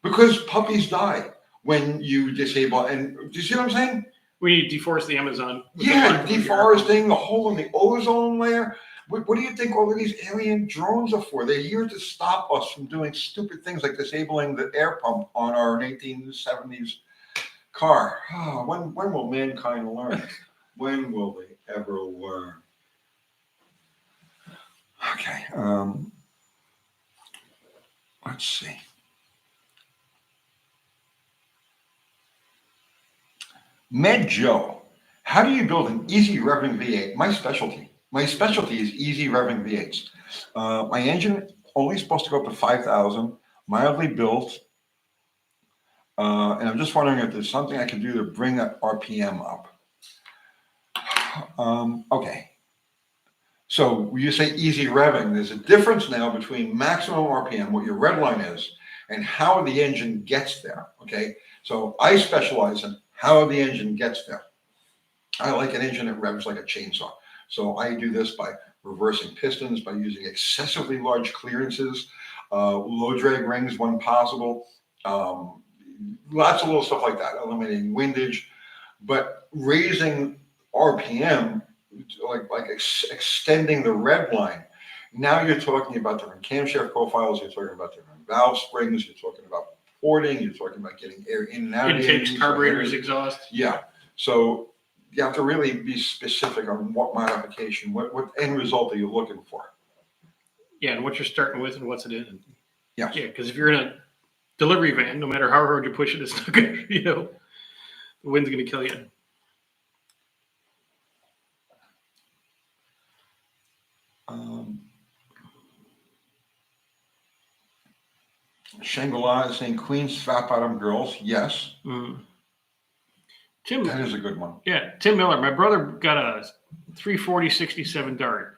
Because puppies die when you disable. And do you see what I'm saying? We need to deforest the Amazon. Yeah, deforesting, the hole in the ozone layer. What do you think all of these alien drones are for? They're here to stop us from doing stupid things like disabling the air pump on our 1970s car. Oh, when will mankind learn? When will they ever learn? Okay. Let's see. Med Joe, how do you build an easy revving V8? My specialty is easy revving V8s. My engine only supposed to go up to 5,000, mildly built. And I'm just wondering if there's something I can do to bring that RPM up. Okay. So you say easy revving. There's a difference now between maximum RPM, what your red line is, and how the engine gets there. Okay. So I specialize in how the engine gets there. I like an engine that revs like a chainsaw. So I do this by reversing pistons, by using excessively large clearances, low drag rings when possible, lots of little stuff like that, eliminating windage, but raising RPM, like extending the red line. Now you're talking about different camshaft profiles, you're talking about different valve springs, you're talking about porting, you're talking about getting air in and out. Intakes, carburetors, exhaust. Yeah. So you have to really be specific on what modification, what end result are you looking for? Yeah, and what you're starting with and what's it in. Yeah. Yeah, because if you're in a delivery van, no matter how hard you push it, it's not going to, the wind's going to kill you. Shangri-La is saying Queens fat bottom girls. Yes. Tim, that is a good one. Yeah, Tim Miller. My brother got a 340 67 Dart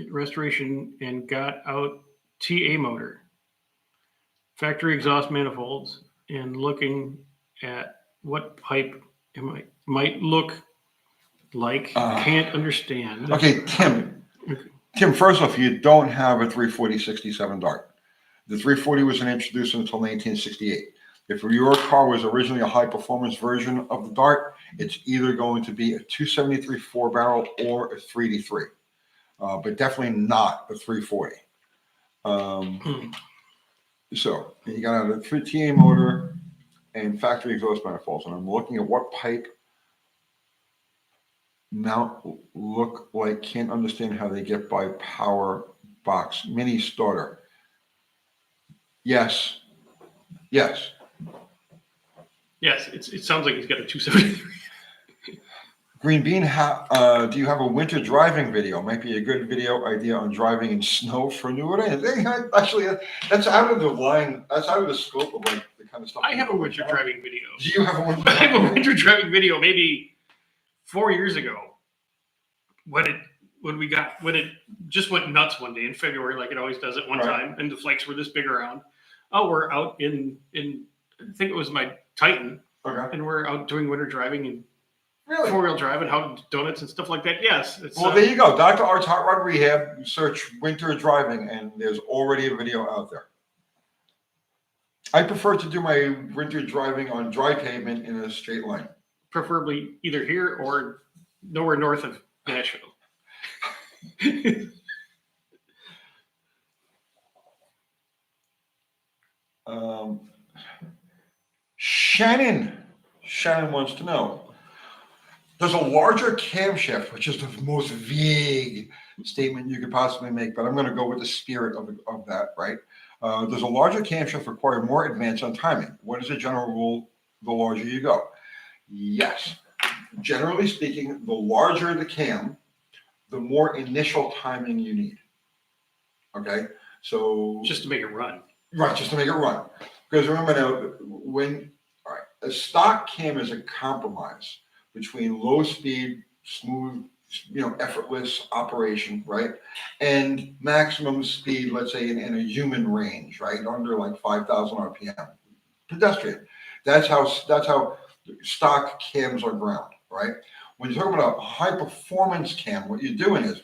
restoration and got out TA motor, factory exhaust manifolds, and looking at what pipe it might look like. Can't understand. Okay, Tim. Tim, first off, you don't have a 340 67 Dart. The 340 wasn't introduced until 1968. If your car was originally a high-performance version of the Dart, it's either going to be a 273 4-barrel or a 3D3, but definitely not a 340. So you got a 3TA motor and factory exhaust manifolds, and I'm looking at what pipe mount look like. Can't understand how they get by power box mini starter. Yes. Yes. Yes, it sounds like he's got a 273. Green Bean, do you have a winter driving video? Might be a good video idea on driving in snow for New Orleans. Actually, that's out of the line. That's out of the scope of like the kind of stuff. I have a winter driving video. Do you have a winter? I have a winter driving video maybe 4 years ago when it just went nuts one day in February, like it always does at one time, and the flakes were this big around. Oh, we're out in I think it was my Titan, and we're out doing winter driving and really 4-wheel drive and how donuts and stuff like that. Yes. Well, there you go. Dr. Art's Hot Rod Rehab. Search winter driving, and there's already a video out there. I prefer to do my winter driving on dry pavement in a straight line. Preferably either here or nowhere north of Nashville. Shannon wants to know, there's a larger camshaft, which is the most vague statement you could possibly make, but I'm going to go with the spirit of that, right? Does a larger camshaft require more advance on timing? What is the general rule the larger you go? Yes. Generally speaking, the larger the cam, the more initial timing you need. Okay? So just to make it run. Right, just to make it run. Because remember now, a stock cam is a compromise between low speed, smooth, effortless operation, right? And maximum speed, let's say in a human range, right? Under like 5,000 RPM. Pedestrian. That's how stock cams are ground, right? When you're talking about a high performance cam, what they're doing is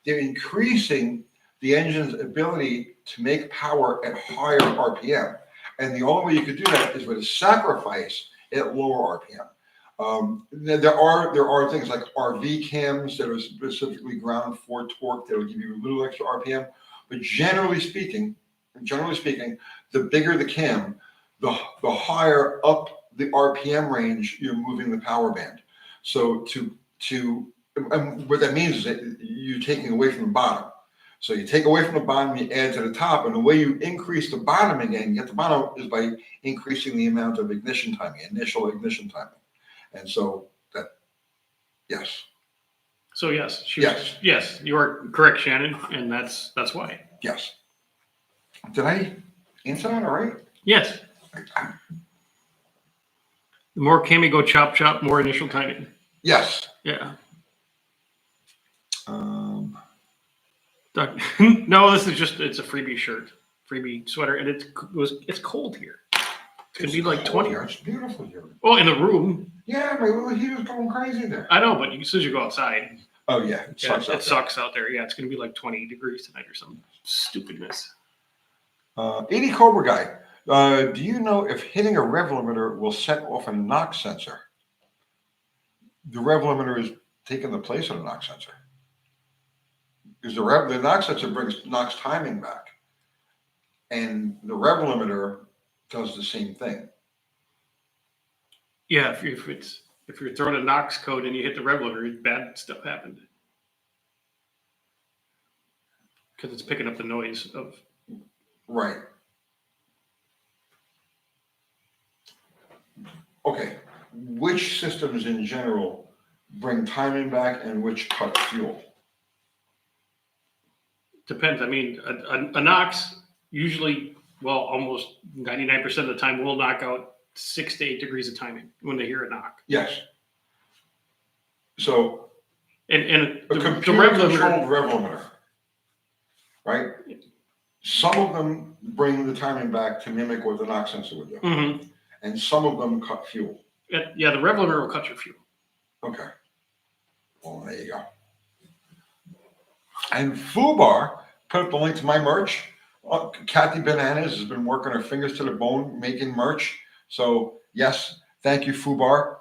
they're increasing the engine's ability to make power at higher RPM. And the only way you could do that is with a sacrifice at lower RPM. There are things like RV cams that are specifically ground for torque that will give you a little extra RPM. But generally speaking, the bigger the cam, the higher up the RPM range you're moving the power band. So and what that means is that you're taking away from the bottom. So you take away from the bottom, you add to the top, and the way you increase the bottom again, get the bottom, is by increasing the amount of ignition timing, initial ignition timing. And so yes. So yes, yes, you are correct, Shannon, and that's why. Yes. Did I answer that all right? Yes. The more cam you go chop, more initial timing. Yes. Yeah. No, this is it's a freebie shirt, freebie sweater, and it's cold here. It's gonna be like 20. Here. It's beautiful here. Oh, in the room. Yeah, my little heater's going crazy there. I know, but as soon as you go outside. Oh yeah, it sucks out there. Yeah, it's gonna be like 20 degrees tonight or some stupidness. 80 Cobra Guy. Do you know if hitting a rev limiter will set off a knock sensor? The rev limiter is taking the place of the knock sensor. Because the knock sensor knocks timing back. And the rev limiter does the same thing. Yeah, if you're throwing a Knox code and you hit the rev limiter, bad stuff happened. Because it's picking up the noise of. Right. Okay. Which systems in general bring timing back and which cut fuel? Depends. I mean, a Knox usually, almost 99% of the time will knock out 6 to 8 degrees of timing when they hear a knock. Yes. So, and the computer-controlled rev limiter, right? Some of them bring the timing back to mimic what the knock sensor would do, and some of them cut fuel. Yeah, the rev limiter will cut your fuel. Okay. Well, there you go. And FUBAR put up the link to my merch. Kathy Bananas has been working her fingers to the bone making merch. So yes, thank you, FUBAR.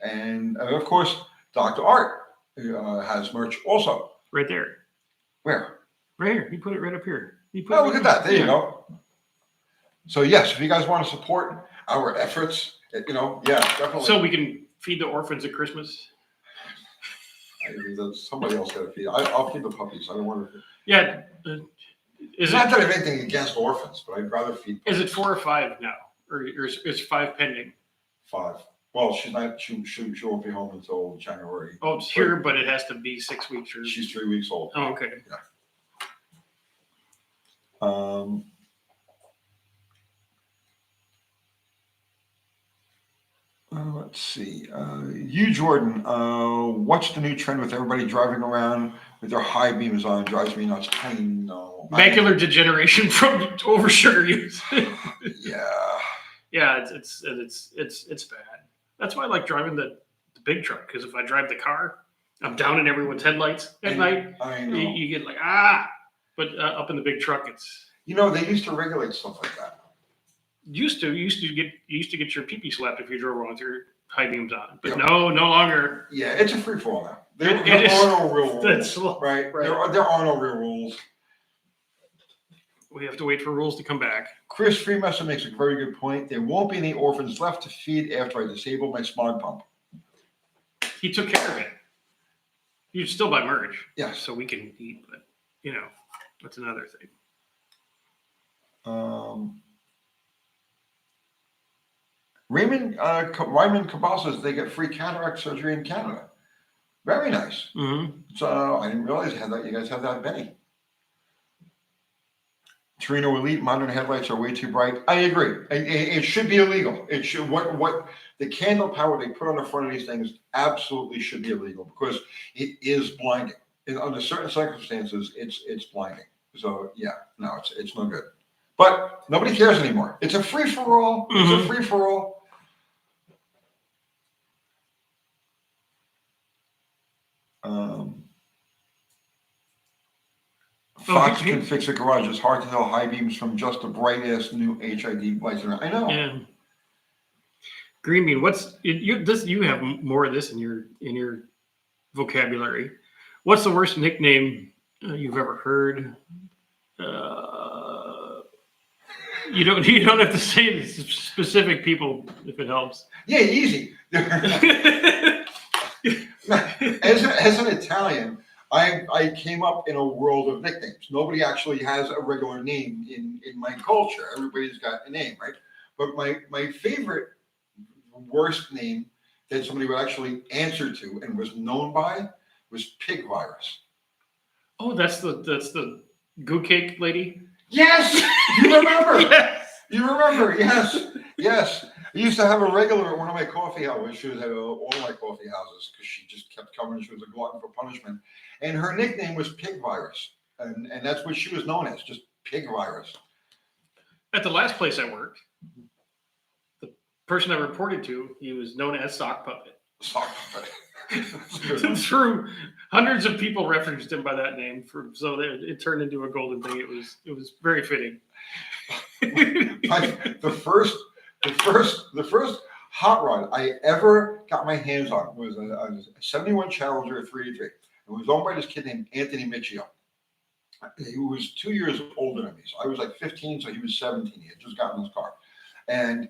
And of course, Dr. Art has merch also. Right there. Where? Right here. He put it right up here. Look at that. There you go. So yes, if you guys want to support our efforts, definitely. So we can feed the orphans at Christmas. Somebody else got to feed. I'll feed the puppies. I don't want to. Yeah, Is Not it that I have anything against orphans, but I'd rather feed. is it 4 or 5 now, or is 5 pending? 5. Well, she's not. She won't be home until January. Oh, it's here, but it has to be 6 weeks. Or She's 3 weeks old. oh, okay. Um, let's see. You, Jordan, what's the new trend with everybody driving around with their high beams on? Drives me nuts. I know. Macular degeneration from over sugar use. Yeah. Yeah, it's bad. That's why I like driving the big truck, because if I drive the car, I'm down in everyone's headlights at night. I know. You get like but up in the big truck, it's You know, they used to regulate stuff like that. you used to get your pee-pee slapped if you drove around with your high beams on, but Yep. no longer. Yeah, it's a free for all now. There It is. are no real rules, That's right? right. There are no real rules. We have to wait for rules to come back. Chris Freemaster makes a very good point. There won't be any orphans left to feed after I disable my smog pump. He took care of it. You still buy merch, Yes. so we can eat, but that's another thing. Ryman Cabal says they get free cataract surgery in Canada. Very nice. Mm-hmm. So I didn't realize you guys have that, Benny. Torino Elite modern headlights are way too bright. I agree. It should be illegal. It should what the candle power they put on the front of these things absolutely should be illegal, because it is blinding. Under certain circumstances, it's blinding. So yeah, no, it's no good. But nobody cares anymore. It's a free for all. Mm-hmm. It's a free for all. Fox can fix a garage. It's hard to tell high beams from just the bright ass new HID lights. I know. Yeah. Green bean. You have more of this in your vocabulary. What's the worst nickname you've ever heard? You don't have to say specific people if it helps. Yeah, easy. As an Italian, I came up in a world of nicknames. Nobody actually has a regular name in my culture. Everybody's got a name, right? But my favorite worst name that somebody would actually answer to and was known by was pig virus. Oh, that's the goo cake lady? Yes! You remember? Yes. You remember? Yes. I used to have a regular at one of my coffee houses. She was at all my coffee houses because she just kept coming. She was a glutton for punishment. And her nickname was Pig Virus. And that's what she was known as, just Pig Virus. At the last place I worked, the person I reported to, he was known as Sock Puppet. Sock Puppet. Through hundreds of people referenced him by that name, so it turned into a golden thing. It was very fitting. The first hot rod I ever got my hands on was a 71 Challenger 383. It was owned by this kid named Anthony Miccio. He was 2 years older than me. So I was like 15, so he was 17. He had just gotten his car. And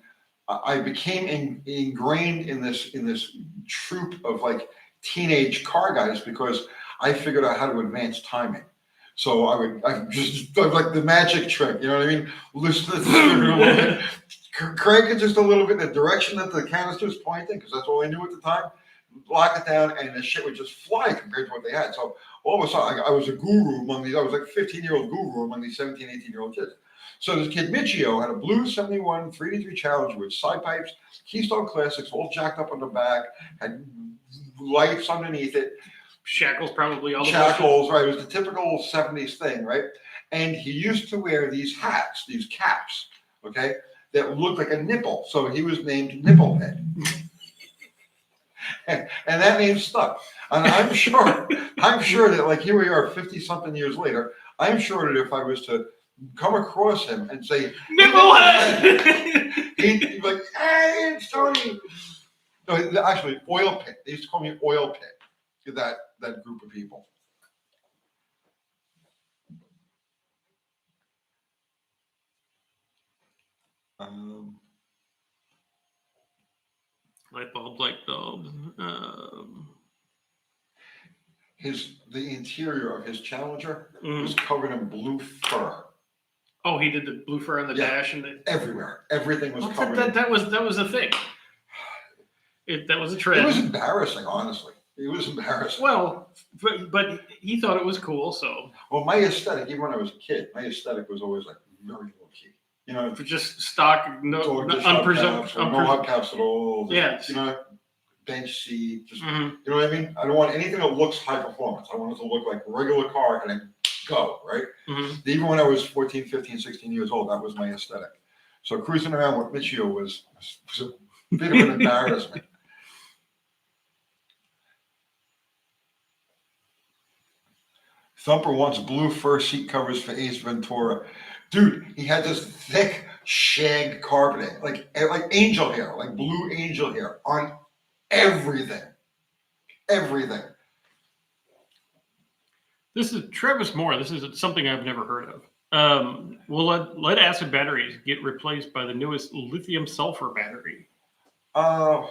I became ingrained in this troop of like teenage car guys because I figured out how to advance timing. So I was like the magic trick, you know what I mean? Loosen the steering a little bit, crank it just a little bit in the direction that the canister is pointing, because that's all I knew at the time. Lock it down, and the shit would just fly compared to what they had. So all of a sudden, I was a guru among these. I was like a 15-year-old guru among these 17, 18-year-old kids. So this kid Michio had a blue 71 383 Challenger with side pipes, Keystone Classics, all jacked up on the back, had lights underneath it. Shackles, probably all the shackles, right? It was the typical 70s thing, right? And he used to wear these hats, these caps, okay, that looked like a nipple. So he was named Nipplehead. And that name stuck. And I'm sure that, like, here we are 50-something years later, I'm sure that if I was to come across him and say, Nipplehead! he'd be like, hey, it's Tony. No, actually, Oil Pit. They used to call me Oil Pit. That group of people. Light bulbs. the interior of his Challenger Mhm. was covered in blue fur. Oh, he did the blue fur on the Yeah. dash and the. Everywhere. Everything was Well, covered. that was a thing. That was a It trend. was embarrassing, honestly. It was embarrassing. Well, but he thought it was cool, so Well, my aesthetic, even when I was a kid, my aesthetic was always like very low key. You know, for just stock, no just unpresumptive. no hubcaps at all. Just, Yes. You know, bench seat. Just, Mhm. You know what I mean? I don't want anything that looks high performance. I want it to look like a regular car and then go, right? Mhm. Even when I was 14, 15, 16 years old, that was my aesthetic. So cruising around with Michio was a bit of an embarrassment. Thumper wants blue fur seat covers for Ace Ventura. Dude, he had this thick shag carpeting, like angel hair, like blue angel hair on everything. Everything. This is Travis Moore. This is something I've never heard of. Will lead acid batteries get replaced by the newest lithium sulfur battery? I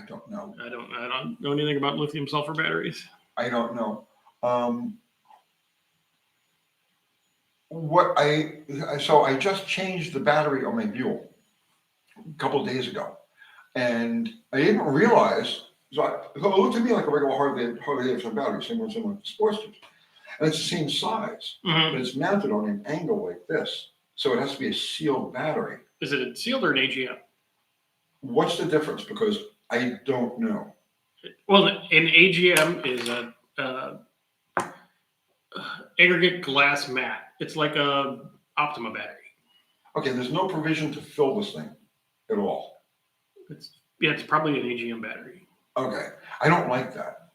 don't know. I don't know anything about lithium sulfur batteries. I don't know. So I just changed the battery on my Buell a couple of days ago, and I didn't realize. So it looked to me like a regular Harley Davidson battery, similar to sports tubes, and it's the same size, Mhm. but it's mounted on an angle like this, so it has to be a sealed battery. Is it a sealed or an AGM? What's the difference? Because I don't know. Well, an AGM is a aggregate glass mat. It's like a Optima battery. Okay, there's no provision to fill this thing at all. It's probably an AGM battery. Okay, I don't like that.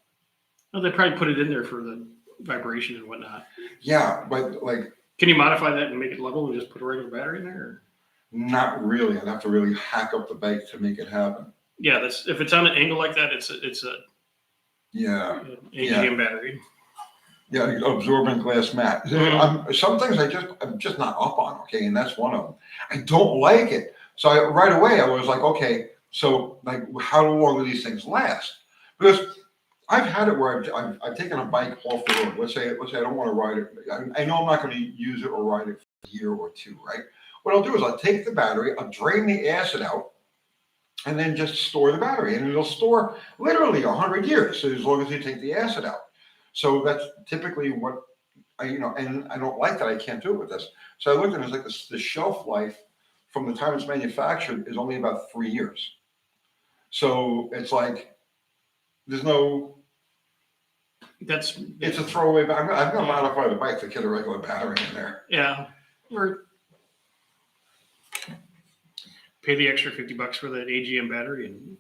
Well, they probably put it in there for the vibration and whatnot. Yeah, but like, can you modify that and make it level and just put a regular battery in there? Or? Not really. I'd have to really hack up the bike to make it happen. Yeah, that's if it's on an angle like that, it's a yeah AGM battery. Yeah, absorbent glass mat. Some things I'm just not up on. Okay, and that's one of them. I don't like it. So right away I was like, okay, so like how long do these things last? Because I've had it where I've taken a bike off the road. Let's say I don't want to ride it. I know I'm not going to use it or ride it for a year or two, right? What I'll do is I'll take the battery, I'll drain the acid out, and then just store the battery. And it'll store literally 100 years, so as long as you take the acid out. So that's typically what and I don't like that I can't do it with this. So I looked at it, it's like the shelf life from the time it's manufactured is only about 3 years. So it's like, there's no, it's a throwaway. I'm going to modify the bike to get a regular battery in there. Yeah. Or pay the extra $50 for that AGM battery and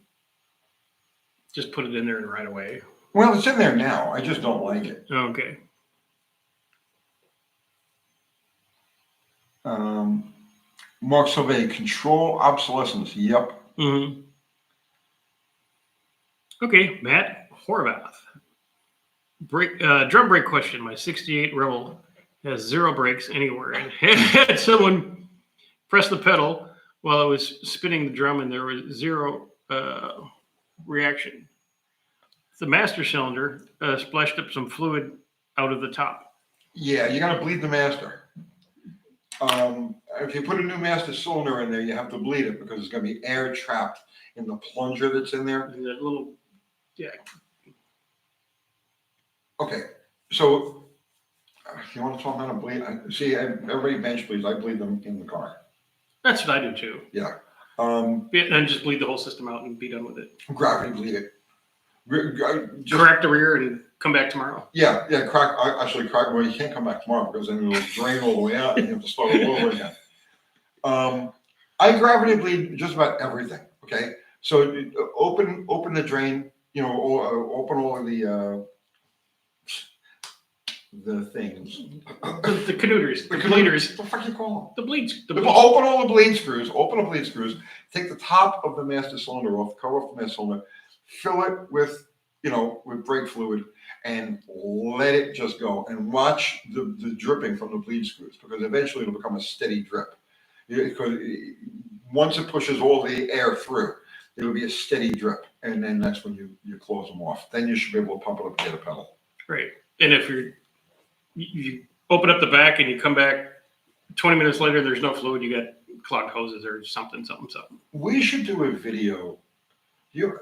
just put it in there and right away. Well, it's in there now. I just don't like it. Okay. Mark Sauvé, control obsolescence. Yep. Mm-hmm. Okay, Matt Horvath. Drum brake question. My 68 Rebel has 0 brakes anywhere and had someone press the pedal while I was spinning the drum and there was 0 reaction. The master cylinder splashed up some fluid out of the top. Yeah, you got to bleed the master. If you put a new master cylinder in there, you have to bleed it because there's going to be air trapped in the plunger that's in there. And that little, yeah. Okay, so you want to talk about a bleed? See, everybody bench bleeds. I bleed them in the car. That's what I do too. Yeah. And just bleed the whole system out and be done with it. Gravity bleed it. Crack the rear and come back tomorrow. Yeah, crack. Well, you can't come back tomorrow because then it'll drain all the way out and you have to start all over again. I gravity bleed just about everything. Okay, so open the drain. Open all of the things. The canooders, the bleeders. What the fuck you call them? The bleeds. Open all the bleed screws. Open the bleed screws. Take the top of the master cylinder off. Cover off the master cylinder. Fill it with brake fluid and let it just go and watch the dripping from the bleed screws because eventually it'll become a steady drip. Because once it pushes all the air through, it'll be a steady drip, and then that's when you close them off. Then you should be able to pump it up and get a pedal. Right. And if you open up the back and you come back 20 minutes later, there's no fluid, you got clogged hoses or something. We should do a video. You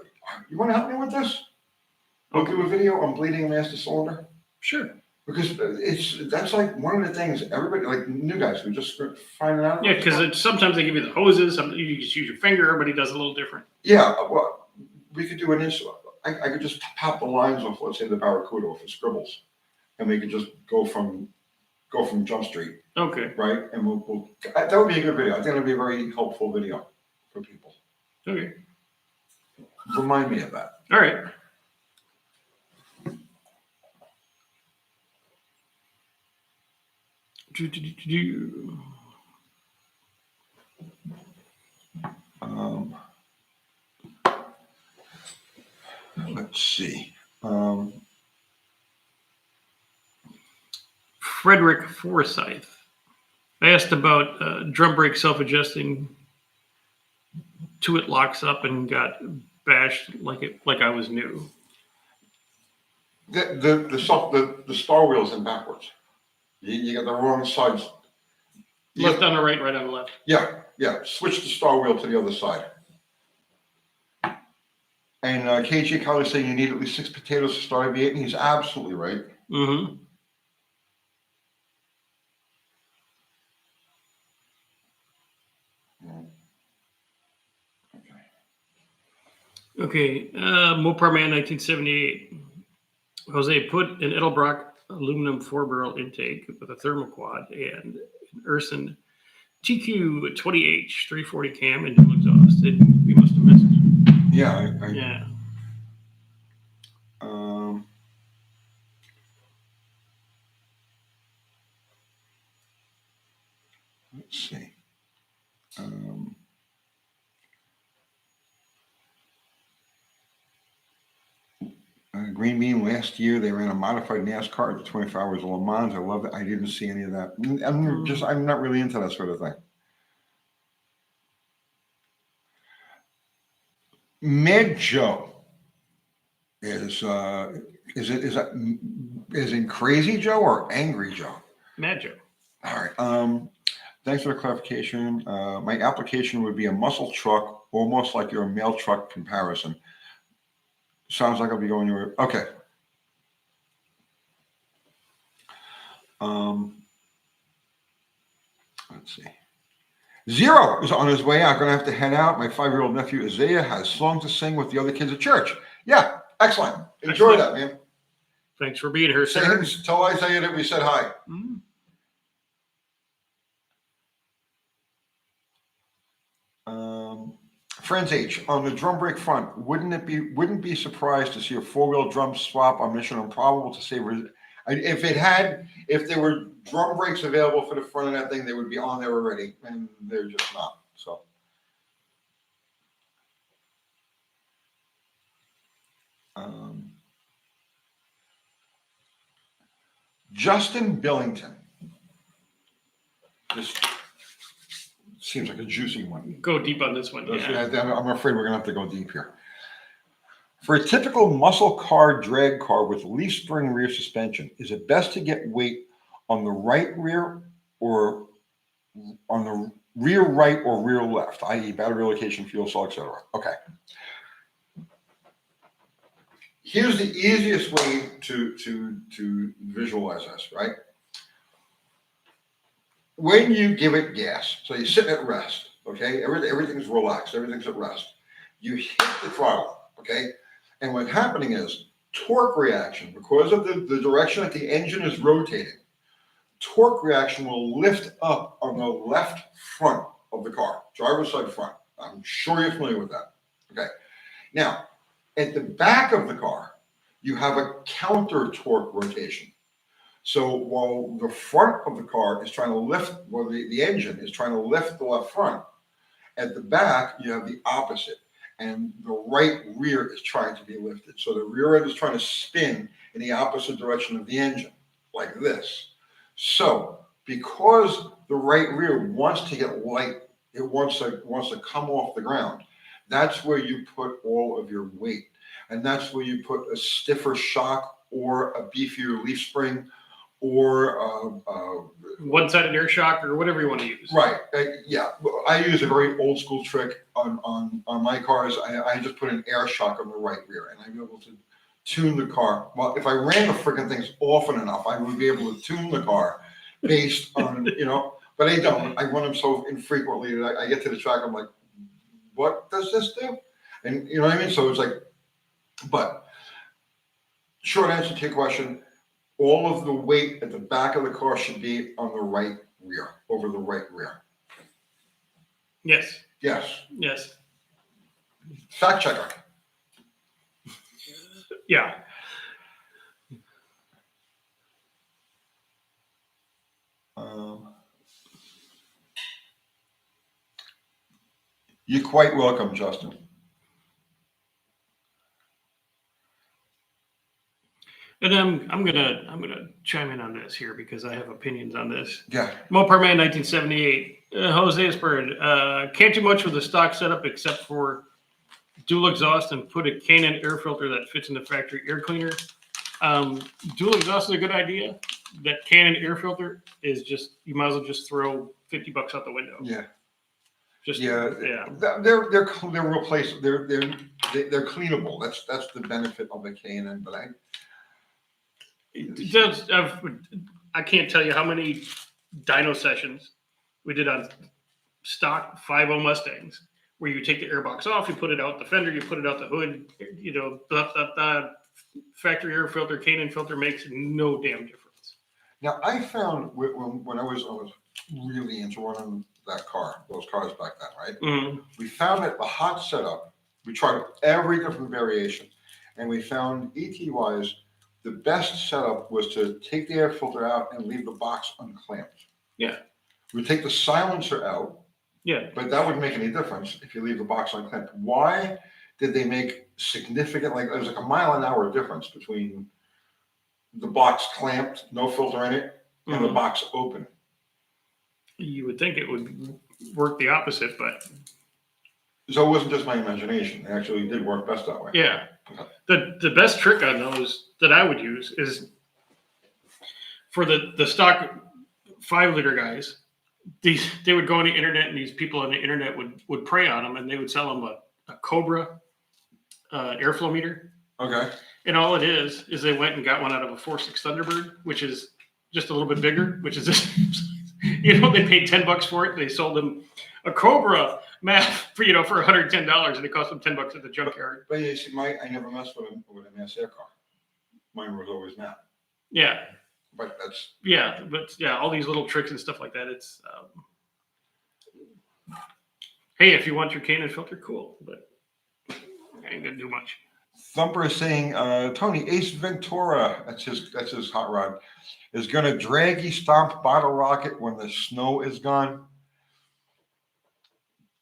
want to help me with this? We'll do a video on bleeding a master cylinder. Sure. Because that's like one of the things everybody, like new guys who just find out. Yeah, because sometimes they give you the hoses. You just use your finger. Everybody does a little different. Yeah, well, we could do an install. I could just pop the lines off, let's say the Barracuda, if it scribbles, and we could just go from Jump Street. Okay. Right, and we'll that would be a good video. I think it would be a very helpful video for people. Okay. Remind me of that. All right. Let's see. Frederick Forsyth. I asked about drum brake self-adjusting to it locks up and got bashed like I was new. The star wheel's in backwards. You got the wrong sides. Left on the right, right on the left. Yeah. Switch the star wheel to the other side. And KG College saying you need at least 6 potatoes to start a V8, and he's absolutely right. Mm-hmm. Okay, Mopar Man 1978. Jose put an Edelbrock aluminum 4-barrel intake with a thermoquad and an Urson TQ20H 340 cam and dual exhaust. We must have missed it. Yeah. Yeah. Let's see. Green Bean last year they ran a modified NASCAR at the 24 Hours of Le Mans. I love it. I didn't see any of that. I'm not really into that sort of thing. Mad Joe is in Crazy Joe or Angry Joe? Mad Joe. All right. Thanks for the clarification. My application would be a muscle truck, almost like your mail truck comparison. Sounds like I'll be going your okay. Let's see. Zero is on his way out. Going to have to head out. My 5-year-old nephew Isaiah has songs to sing with the other kids at church. Yeah, excellent. Enjoy that, man. Thanks for being here, sir. Tell Isaiah that we said hi. Mm-hmm. Friends H, on the drum brake front, wouldn't be surprised to see a 4-wheel drum swap on Mission Improbable to save. If there were drum brakes available for the front of that thing, they would be on there already, and they're just not. So. Justin Billington. Just seems like a juicy one. Go deep on this one. Yeah. I'm afraid we're going to have to go deep here. For a typical muscle car drag car with leaf spring rear suspension, is it best to get weight on the right rear or on the rear right or rear left, i.e. battery location, fuel cell, etc.? Okay. Here's the easiest way to visualize this, right? When you give it gas, so you're sitting at rest, okay? Everything's relaxed, everything's at rest. You hit the throttle, okay? And what's happening is torque reaction, because of the direction that the engine is rotating, torque reaction will lift up on the left front of the car, driver's side front. I'm sure you're familiar with that. Okay. Now, at the back of the car, you have a counter torque rotation. So while the front of the car is trying to lift, well, the engine is trying to lift the left front, at the back, you have the opposite. And the right rear is trying to be lifted. So the rear end is trying to spin in the opposite direction of the engine, like this. So because the right rear wants to get light, it wants to come off the ground, That's where you put all of your weight. And that's where you put a stiffer shock or a beefier leaf spring or one-sided air shock or whatever you want to use. right. Yeah. I use a very old school trick on my cars. I just put an air shock on the right rear and I'm able to tune the car. Well, if I ran the freaking things often enough, I would be able to tune the car based on, but I don't. I run them so infrequently that I get to the track. I'm like, what does this do? And you know what I mean? So it's like, but short answer to your question, all of the weight at the back of the car should be on the right rear, over the right rear. Yes. Yes. Yes. Fact checker. Yeah. You're quite welcome, Justin. And I'm gonna chime in on this here because I have opinions on this. Yeah. Mopar Man 1978. Jose Esperd. Can't do much with the stock setup except for dual exhaust and put a Canon air filter that fits in the factory air cleaner. Dual exhaust is a good idea. That Canon air filter is just, you might as well just throw $50 out the window. Yeah. Just Yeah. They're replaceable. They're cleanable. That's the benefit of a K&N. But I can't tell you how many dyno sessions we did on stock 5.0 Mustangs where you take the airbox off, you put it out the fender, you put it out the hood, the factory air filter, Canon filter makes no damn difference. Now I found when I was really into running those cars back then, right? Mm-hmm. We found that the hot setup, we tried every different variation, and we found ET-wise, the best setup was to take the air filter out and leave the box unclamped. Yeah. We take the silencer out. Yeah. But that wouldn't make any difference if you leave the box unclamped. Why did they make significant, like, it was like a mile an hour difference between the box clamped, no filter in it, and the box open? You would think it would work the opposite, but. So it wasn't just my imagination. It actually did work best that way. Yeah. Okay. The best trick on those that I would use is for the stock 5-liter guys. They would go on the internet and these people on the internet would prey on them and they would sell them a Cobra airflow meter. Okay. And all it is they went and got one out of a 4.6 Thunderbird, which is just a little bit bigger, which is this, they paid $10 for it. They sold them a Cobra map for $110 and it cost them $10 at the junkyard. But you see, I never messed with an MS air car. Mine was always map. Yeah. But that's all these little tricks and stuff like that. It's hey, if you want your Canon filter, cool, but I ain't gonna do much. Thumper is saying, Tony, Ace Ventura, that's his hot rod, is gonna draggy stomp bottle rocket when the snow is gone.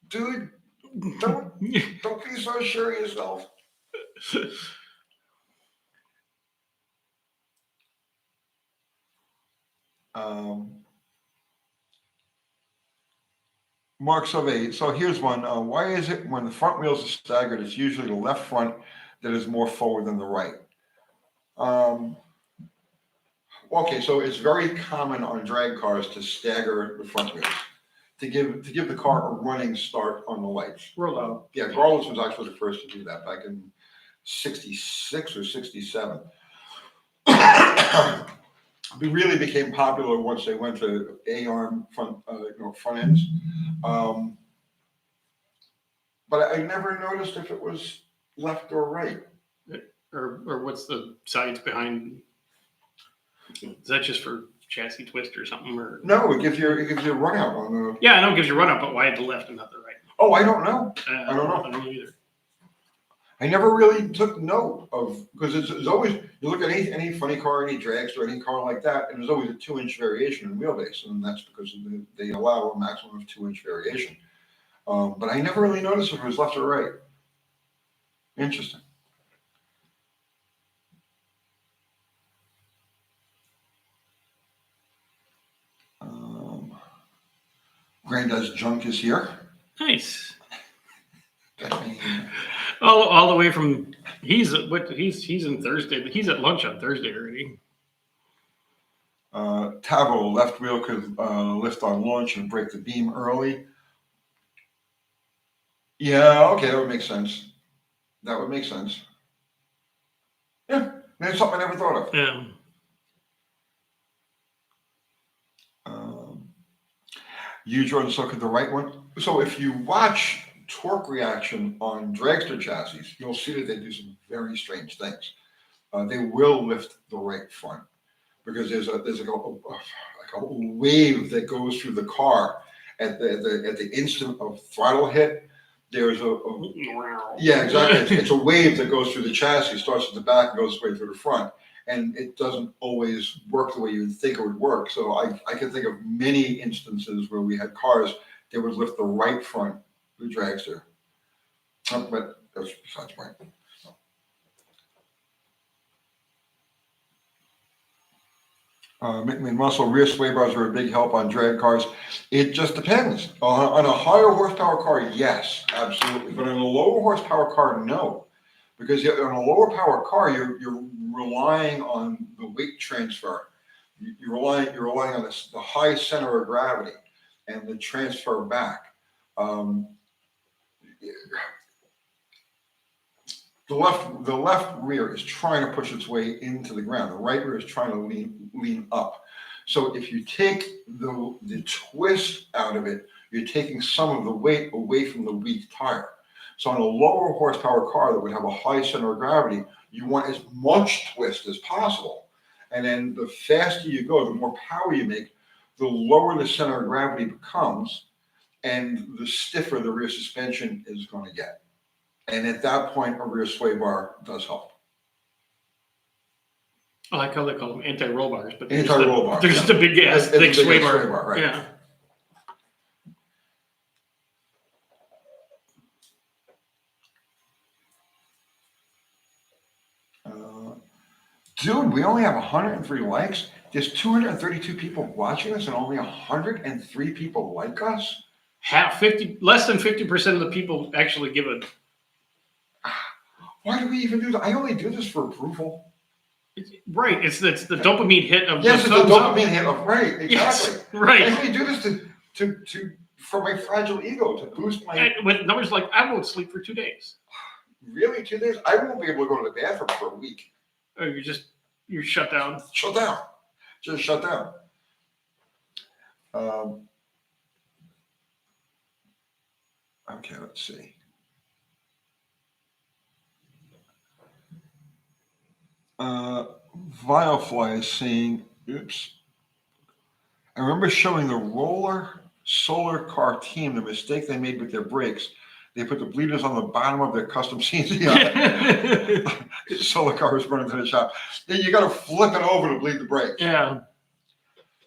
Dude, don't be so sure of yourself. Mark Sauvé. So here's one. Why is it when the front wheels are staggered, it's usually the left front that is more forward than the right? Okay, so it's very common on drag cars to stagger the front wheels to give the car a running start on the lights. Roll out. Yeah, Garlis was actually the first to do that back in 66 or 67. It really became popular once they went to A-arm front ends. But I never noticed if it was left or right. Or what's the science behind? Is that just for chassis twist or something? Or no, it gives you a run out on the. Yeah, I know it gives you a run out, but why the left and not the right? Oh, I don't know. I don't know. I don't know either. I never really took note of, because it's always, you look at any funny car, any dragster, any car like that, and there's always a 2-inch variation in wheelbase, and that's because they allow a maximum of 2-inch variation. But I never really noticed if it was left or right. Interesting. Granddad's junk is here. Nice. All the way from he's in Thursday. He's at lunch on Thursday already. Tavo, left wheel could lift on launch and break the beam early. Yeah, okay, that would make sense. That would make sense. Yeah, that's something I never thought of. Yeah. You, Jordan, so could the right one. So if you watch torque reaction on dragster chassis, you'll see that they do some very strange things. They will lift the right front because there's like a wave that goes through the car at the instant of throttle hit. There's yeah, exactly. It's a wave that goes through the chassis, starts at the back and goes straight through the front. And it doesn't always work the way you would think it would work. So I can think of many instances where we had cars that would lift the right front, the dragster. But that's besides the point. Russell, rear sway bars are a big help on drag cars. It just depends. On a higher horsepower car, yes, absolutely. But on a lower horsepower car, no. Because on a lower power car, you're relying on the weight transfer. You're relying on the high center of gravity and the transfer back. The left rear is trying to push its way into the ground. The right rear is trying to lean up. So if you take the twist out of it, you're taking some of the weight away from the weak tire. So on a lower horsepower car that would have a high center of gravity, you want as much twist as possible. And then the faster you go, the more power you make, the lower the center of gravity becomes, and the stiffer the rear suspension is going to get. And at that point, a rear sway bar does help. I like how they call them anti-roll bars, but anti-roll bars. They're just a big ass, big sway bar. Right. Yeah. Dude, we only have 103 likes. There's 232 people watching us, and only 103 people like us. Less than 50% of the people actually give a. Why do we even do that? I only do this for approval. Right, it's the dopamine hit of yes, the it's the dopamine hit of right, exactly. Yes, right. I only do this to for my fragile ego to boost my. And with numbers like I won't sleep for 2 days. Really, 2 days? I won't be able to go to the bathroom for a week. Oh, you're shut down. Shut down. Just shut down. Okay, let's see. Vilefly is saying, oops. I remember showing the roller solar car team the mistake they made with their brakes. They put the bleeders on the bottom of their custom CNC. Solar car was running to the shop. Then you got to flip it over to bleed the brakes. Yeah.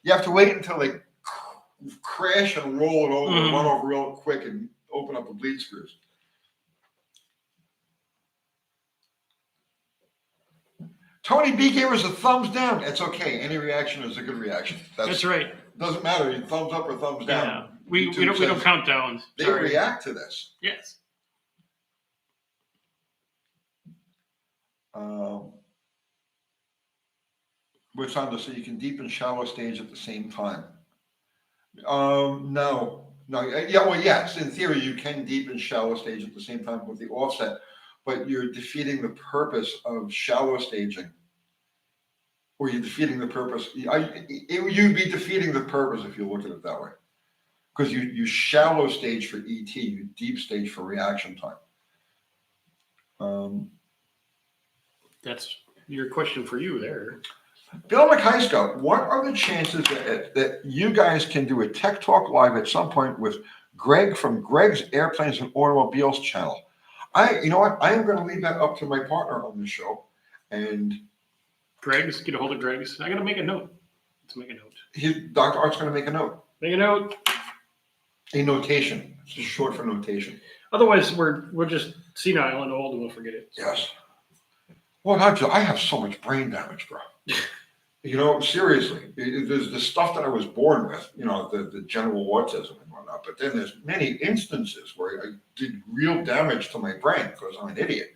You have to wait until they crash and roll it over, run over real quick, and open up the bleed screws. Tony B gave us a thumbs down. It's okay. Any reaction is a good reaction. That's right. Doesn't matter. Thumbs up or thumbs down. Yeah. We don't count downs. They react to this. Yes. What's on this? So you can deep and shallow stage at the same time. No. Yeah. Well, yes. In theory, you can deep and shallow stage at the same time with the offset, but you're defeating the purpose of shallow staging. Or you're defeating the purpose. You'd be defeating the purpose if you look at it that way. Because you shallow stage for ET, you deep stage for reaction time. That's your question for you there. Bill McHeiska, what are the chances that you guys can do a Tech Talk Live at some point with Greg from Greg's Airplanes and Automobiles channel? You know what? I am going to leave that up to my partner on the show. And Greg's, get a hold of Greg's. I got to make a note. Let's make a note. Dr. Art's going to make a note. Make a note. A notation. It's just short for notation. Otherwise, we're just senile and old and we'll forget it. Yes. Well, I have so much brain damage, bro. You know, seriously, there's the stuff that I was born with, you know, the general autism and whatnot. But then there's many instances where I did real damage to my brain because I'm an idiot.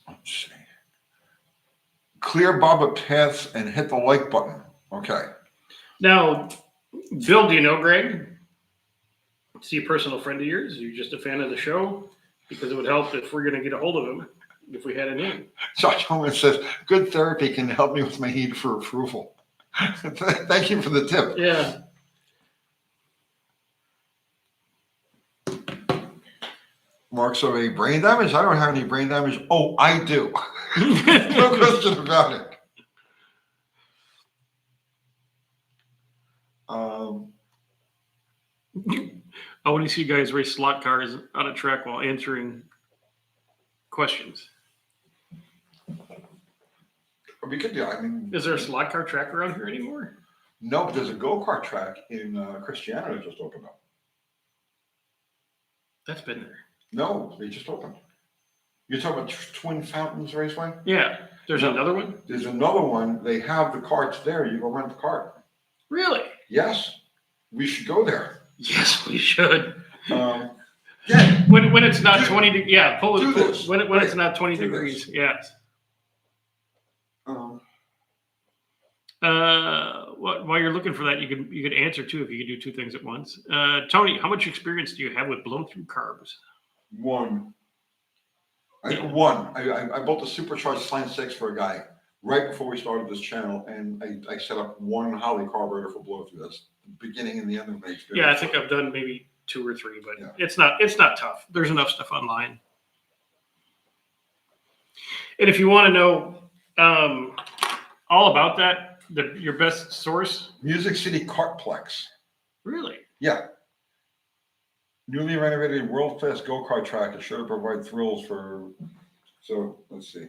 Let's see. Clear Baba paths and hit the like button. Okay. Now, Bill, do you know Greg? Is he a personal friend of yours? Are you just a fan of the show? Because it would help if we're going to get a hold of him, if we had a name. Josh Holman says, good therapy can help me with my need for approval. Thank you for the tip. Yeah. Mark, so a brain damage? I don't have any brain damage. Oh, I do. No question about it. I want to see you guys race slot cars on a track while answering questions. We could do. I mean, Is there a slot car track around here anymore? no, but there's a go-kart track in Christiana that just opened up. That's been there. No, they just opened. You're talking about Twin Fountains Raceway? Yeah. There's another one? There's another one. They have the carts there. You go rent the cart. Really? Yes. We should go there. Yes, we should. Yeah. When it's not 20 degrees. Yeah, pull Do it. this. When it's not 20 Do degrees. this. Yes. While you're looking for that, you could answer too if you could do two things at once. Tony, how much experience do you have with blown through carbs? One. I built a supercharged Slant 6 for a guy right before we started this channel, and I set up one Holly carburetor for blow through. That's the beginning and the end of my experience. Yeah, I think I've done maybe 2 or 3, but Yeah. it's not tough. There's enough stuff online. And if you want to know all about that, your best source. Music City Kartplex. Really? Yeah. Newly renovated world-class go-kart track is sure to provide thrills for. So let's see.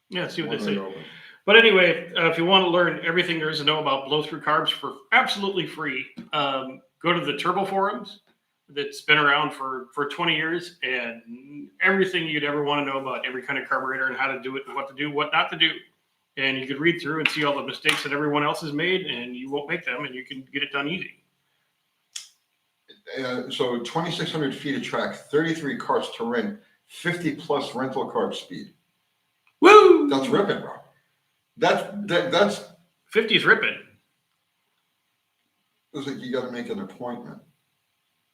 Yeah, see what they When say. they open. But anyway, if you want to learn everything there is to know about blow through carbs for absolutely free, go to the Turbo forums. That's been around for 20 years, and everything you'd ever want to know about every kind of carburetor and how to do it and what to do, what not to do. And you could read through and see all the mistakes that everyone else has made, and you won't make them, and you can get it done easy. So 2,600 feet of track, 33 carts to rent, 50 plus rental car speed. Woo! That's ripping, bro. That's 50 is ripping. Looks like you got to make an appointment.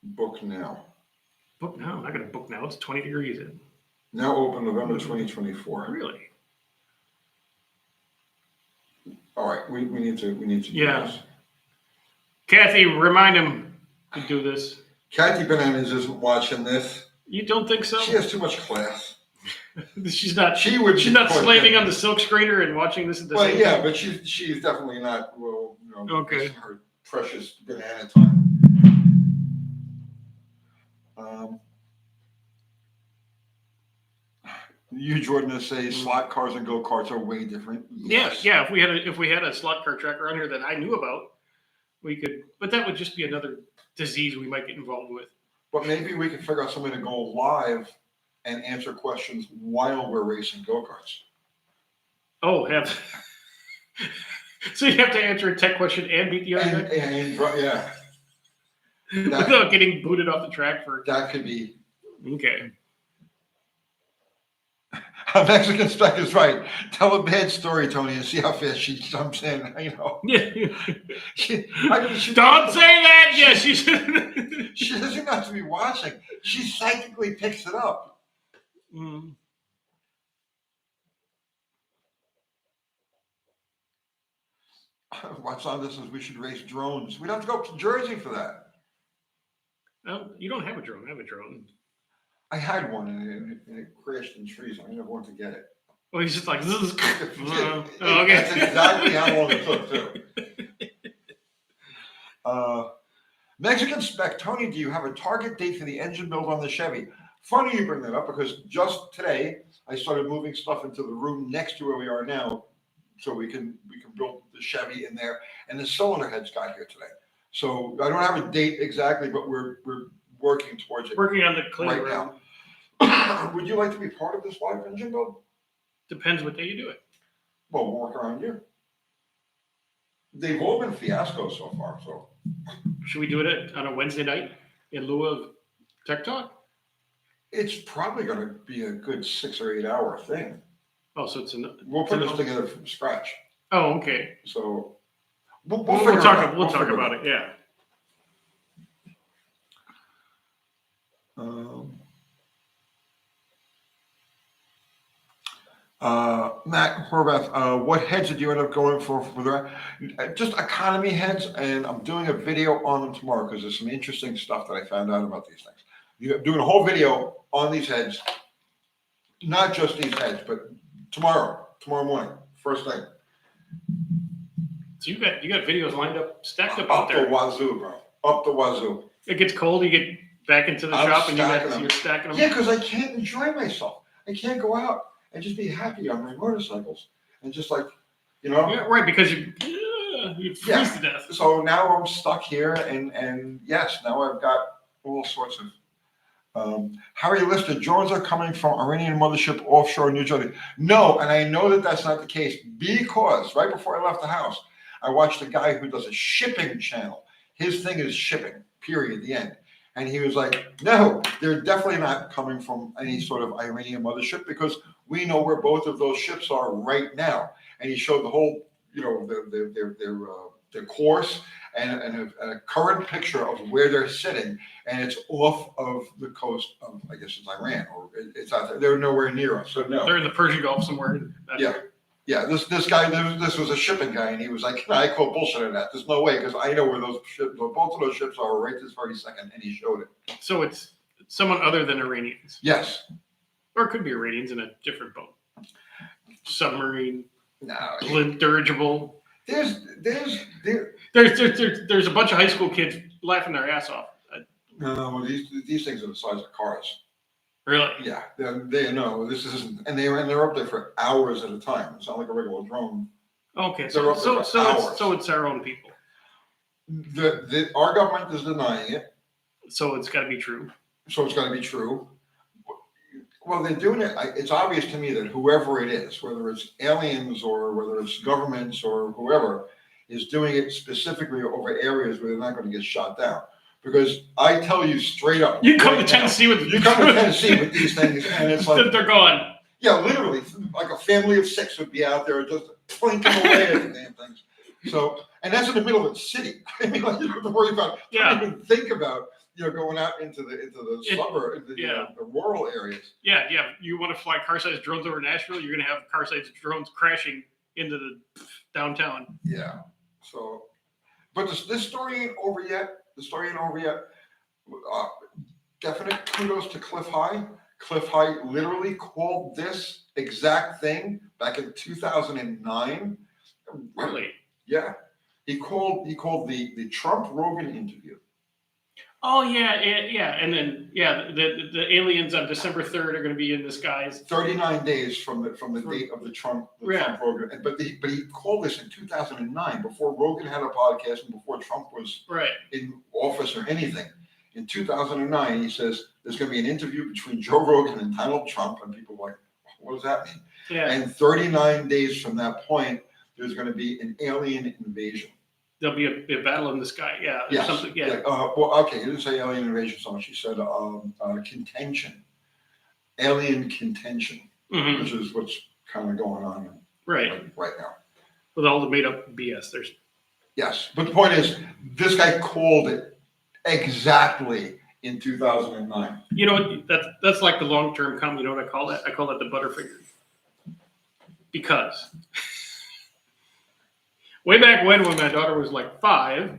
Book now. Book now. I'm not going to book now. It's 20 degrees in. Now open November 2024. Really? All right, we need to do this. Kathy, remind him to do this. Kathy Bananas isn't watching this. You don't think so? She has too much class. She's not. She would. She's not slaving on the silk screener and watching this at the same yeah, time. but she's definitely not. Well, Okay. wasting her precious banana time. You, Jordan, say slot cars and go karts are way different. Yes. Yeah. If we had a slot car track around here that I knew about, we could. But that would just be another disease we might get involved with. But maybe we could figure out something to go live and answer questions while we're racing go karts. Oh, so you have to answer a tech question and beat the other guy? Yeah. Without getting booted off the track for. That could be. Okay. Mexican Spec is right. Tell a bad story, Tony, and see how fast she jumps in. Don't Say that. Yeah, she should. She doesn't have to be watching. She psychically picks it up. Mm. What's on this is we should race drones. We don't have to go up to Jersey for that. No, you don't have a drone. I have a drone. I had one and it crashed in trees. I never went to get it. Well, he's just like, this is. Okay. Okay. That's exactly how long it took, too. Mexican Spec, Tony, do you have a target date for the engine build on the Chevy? Funny you bring that up because just today I started moving stuff into the room next to where we are now, so we can build the Chevy in there. And the cylinder heads got here today, so I don't have a date exactly, but we're working towards it Working on the clean right room. Would you like to be part of this live engine build? Depends what day you do it. Well, we'll work around you. They've all been fiascos so far. So Should we do it on a Wednesday night in lieu of Tech Talk? it's probably going to be a good 6 or 8 hour thing. Oh, so it's We'll put this together from scratch. Oh, okay. So We'll figure it talk. out. We'll talk figure about it. Yeah. Matt Horvath, what heads did you end up going for just economy heads? And I'm doing a video on them tomorrow because there's some interesting stuff that I found out about these things. You're doing a whole video on these heads, not just these heads, but tomorrow morning, first thing. So you got videos lined up, stacked up Up out there. the wazoo, bro. Up the wazoo. It gets cold. You get back into the shop and you're stacking them. Yeah, because I can't enjoy myself. I can't go out and just be happy on my motorcycles and just like, Yeah, right. Because you freeze to death. So now I'm stuck here, and yes, now I've got all sorts of. Harry Lister, drones are coming from Iranian mothership offshore New Jersey. No, and I know that that's not the case because right before I left the house, I watched a guy who does a shipping channel. His thing is shipping, period, the end. And he was like, no, they're definitely not coming from any sort of Iranian mothership because we know where both of those ships are right now. And he showed the whole, their course and a current picture of where they're sitting. And it's off of the coast of, I guess it's Iran, or it's out there. They're nowhere near us. So no. They're in the Persian Gulf somewhere. Yeah, this guy, this was a shipping guy, and he was like, I call bullshit on that. There's no way, because I know where those ships, both of those ships are right this very second, and he showed it. So it's someone other than Iranians. Yes. Or it could be Iranians in a different boat. Submarine. No. Dirigible. There's a bunch of high school kids laughing their ass off. No, these things are the size of cars. Really? Yeah, they know this isn't, and they're up there for hours at a time. It's not like a regular drone. Okay, so it's our own people. Our government is denying it. So it's got to be true. So it's got to be true. Well, they're doing it. It's obvious to me that whoever it is, whether it's aliens or whether it's governments or whoever, is doing it specifically over areas where they're not going to get shot down. Because I tell you straight up, you come to Tennessee with these things, and it's like they're gone. Yeah, literally, like a family of 6 would be out there just clinking away at the damn things. So, and that's in the middle of the city. I mean, like you don't have to worry about. Yeah. Don't even think about going out into the suburb, the rural areas. Yeah. You want to fly car-sized drones over Nashville? You're going to have car-sized drones crashing into the downtown. Yeah. So, but this story ain't over yet. Definite kudos to Cliff High. Cliff High literally called this exact thing back in 2009. Really? Yeah. He called the Trump-Rogan interview. Oh yeah, and then the aliens on December 3rd are going to be in the skies. 39 days from the date of the Trump Rogan, but he called this in 2009 before Rogan had a podcast and before Trump was in office or anything. In 2009, he says there's going to be an interview between Joe Rogan and Donald Trump, and people are like, what does that mean? Yeah. And 39 days from that point, there's going to be an alien invasion. There'll be a battle in the sky. Yeah. Yes. Something. Yeah. Okay. You didn't say alien invasion so much. You said contention, alien contention, which is what's kind of going on right now. With all the made up BS, there's. Yes, but the point is, this guy called it exactly in 2009. You know, that's like the long term come. You know what I call that? I call that the Butterfinger. Because. Way back when my daughter was like 5,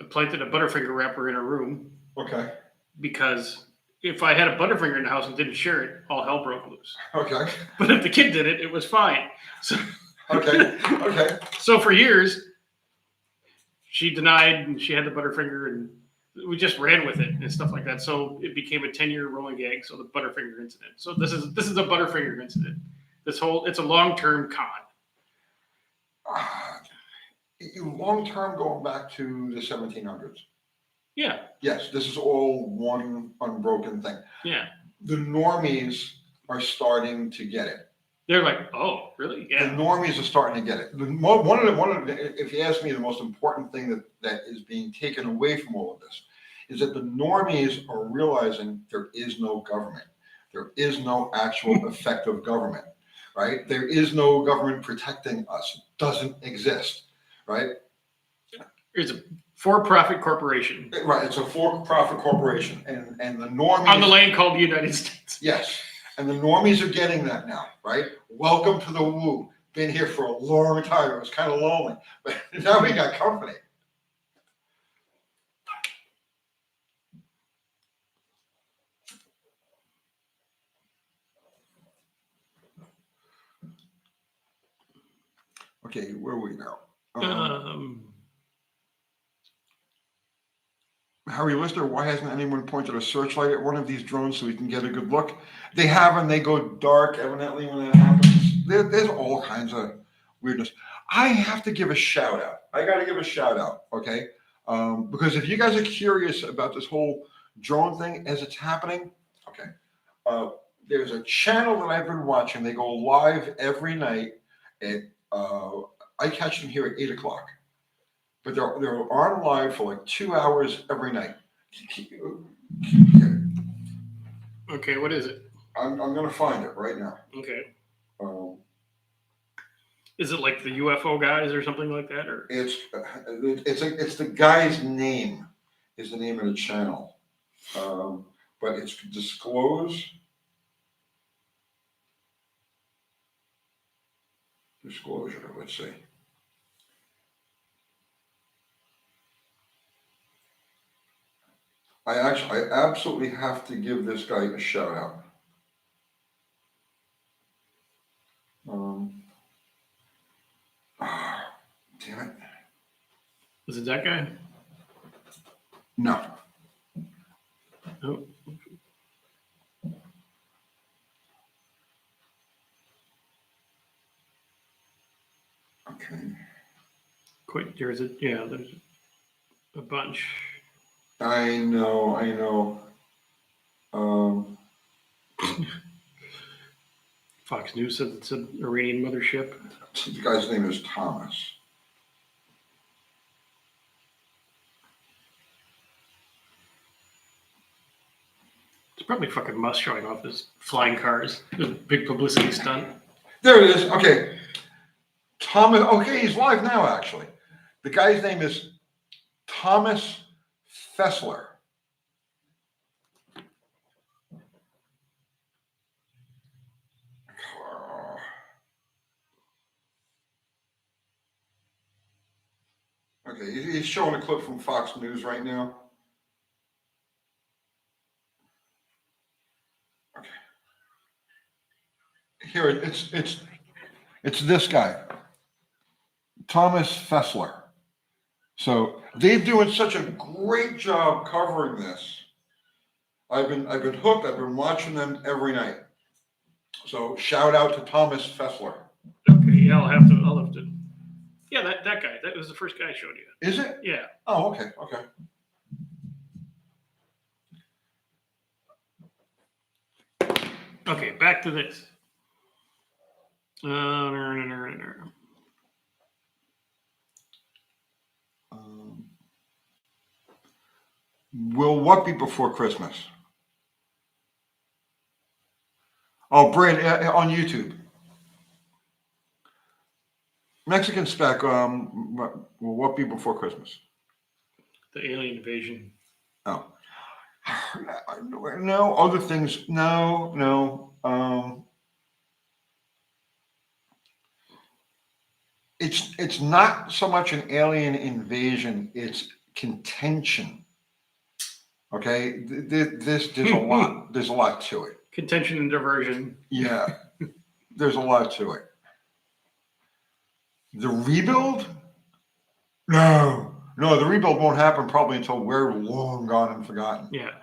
I planted a Butterfinger wrapper in her room. Okay. Because if I had a Butterfinger in the house and didn't share it, all hell broke loose. Okay. But if the kid did it, it was fine. So, okay. So for years, she denied and she had the Butterfinger and we just ran with it and stuff like that. So it became a 10-year rolling gag. So the Butterfinger incident. So this is a Butterfinger incident. It's a long-term con. Long term, going back to the 1700s. Yeah. Yes, this is all one unbroken thing. Yeah. The normies are starting to get it. They're like, oh, really? The Yeah. normies are starting to get it. If you ask me, the most important thing that is being taken away from all of this is that the normies are realizing there is no government. There is no actual effective government, right? There is no government protecting us. It doesn't exist, right? It's a for-profit corporation Right. It's a for-profit corporation, and the normies on the land called the United States. Yes, and the normies are getting that now, right? Welcome to the woo. Been here for a long time. It was kind of lonely, but now we got company. Okay, where are we now? Harry Lister, why hasn't anyone pointed a searchlight at one of these drones so we can get a good look? They have, and they go dark evidently when that happens. There's all kinds of weirdness. I have to give a shout out. I got to give a shout out, okay? Because if you guys are curious about this whole drone thing as it's happening, okay, there's a channel that I've been watching. They go live every night at I catch them here at 8 o'clock, but they're on live for like 2 hours every night. Okay, what is it? I'm gonna find it right now. Okay. Um, Is it like the UFO guys or something like that, or it's the guy's name is the name of the channel, but it's disclosure. Let's see. I absolutely have to give this guy a shout out. Damn it. is it that guy? No. Oh. Okay. Quite. There's a bunch. I know. Fox News said it's an Iranian mothership. The guy's name is Thomas. It's probably fucking Musk showing off his flying cars. It was a big publicity stunt. There it is. Okay. Thomas. Okay, he's live now, actually. The guy's name is Thomas Fessler. Okay, he's showing a clip from Fox News right now. Okay. Here it's this guy, Thomas Fessler. So they're doing such a great job covering this. I've been hooked. I've been watching them every night. So shout out to Thomas Fessler. Okay, yeah, I'll have to. Yeah, that guy. That was the first guy I showed you. Is it? Yeah. Oh, okay. Okay, back to this. Will what be before Christmas? Oh, Brad, on YouTube. Mexican spec. Will what be before Christmas? The alien invasion. Oh, no. Other things. No. It's not so much an alien invasion. It's contention. Okay, there's a lot. There's a lot to it. Contention and diversion. Yeah, there's a lot to it. The rebuild? No, the rebuild won't happen probably until we're long gone and forgotten. Yeah.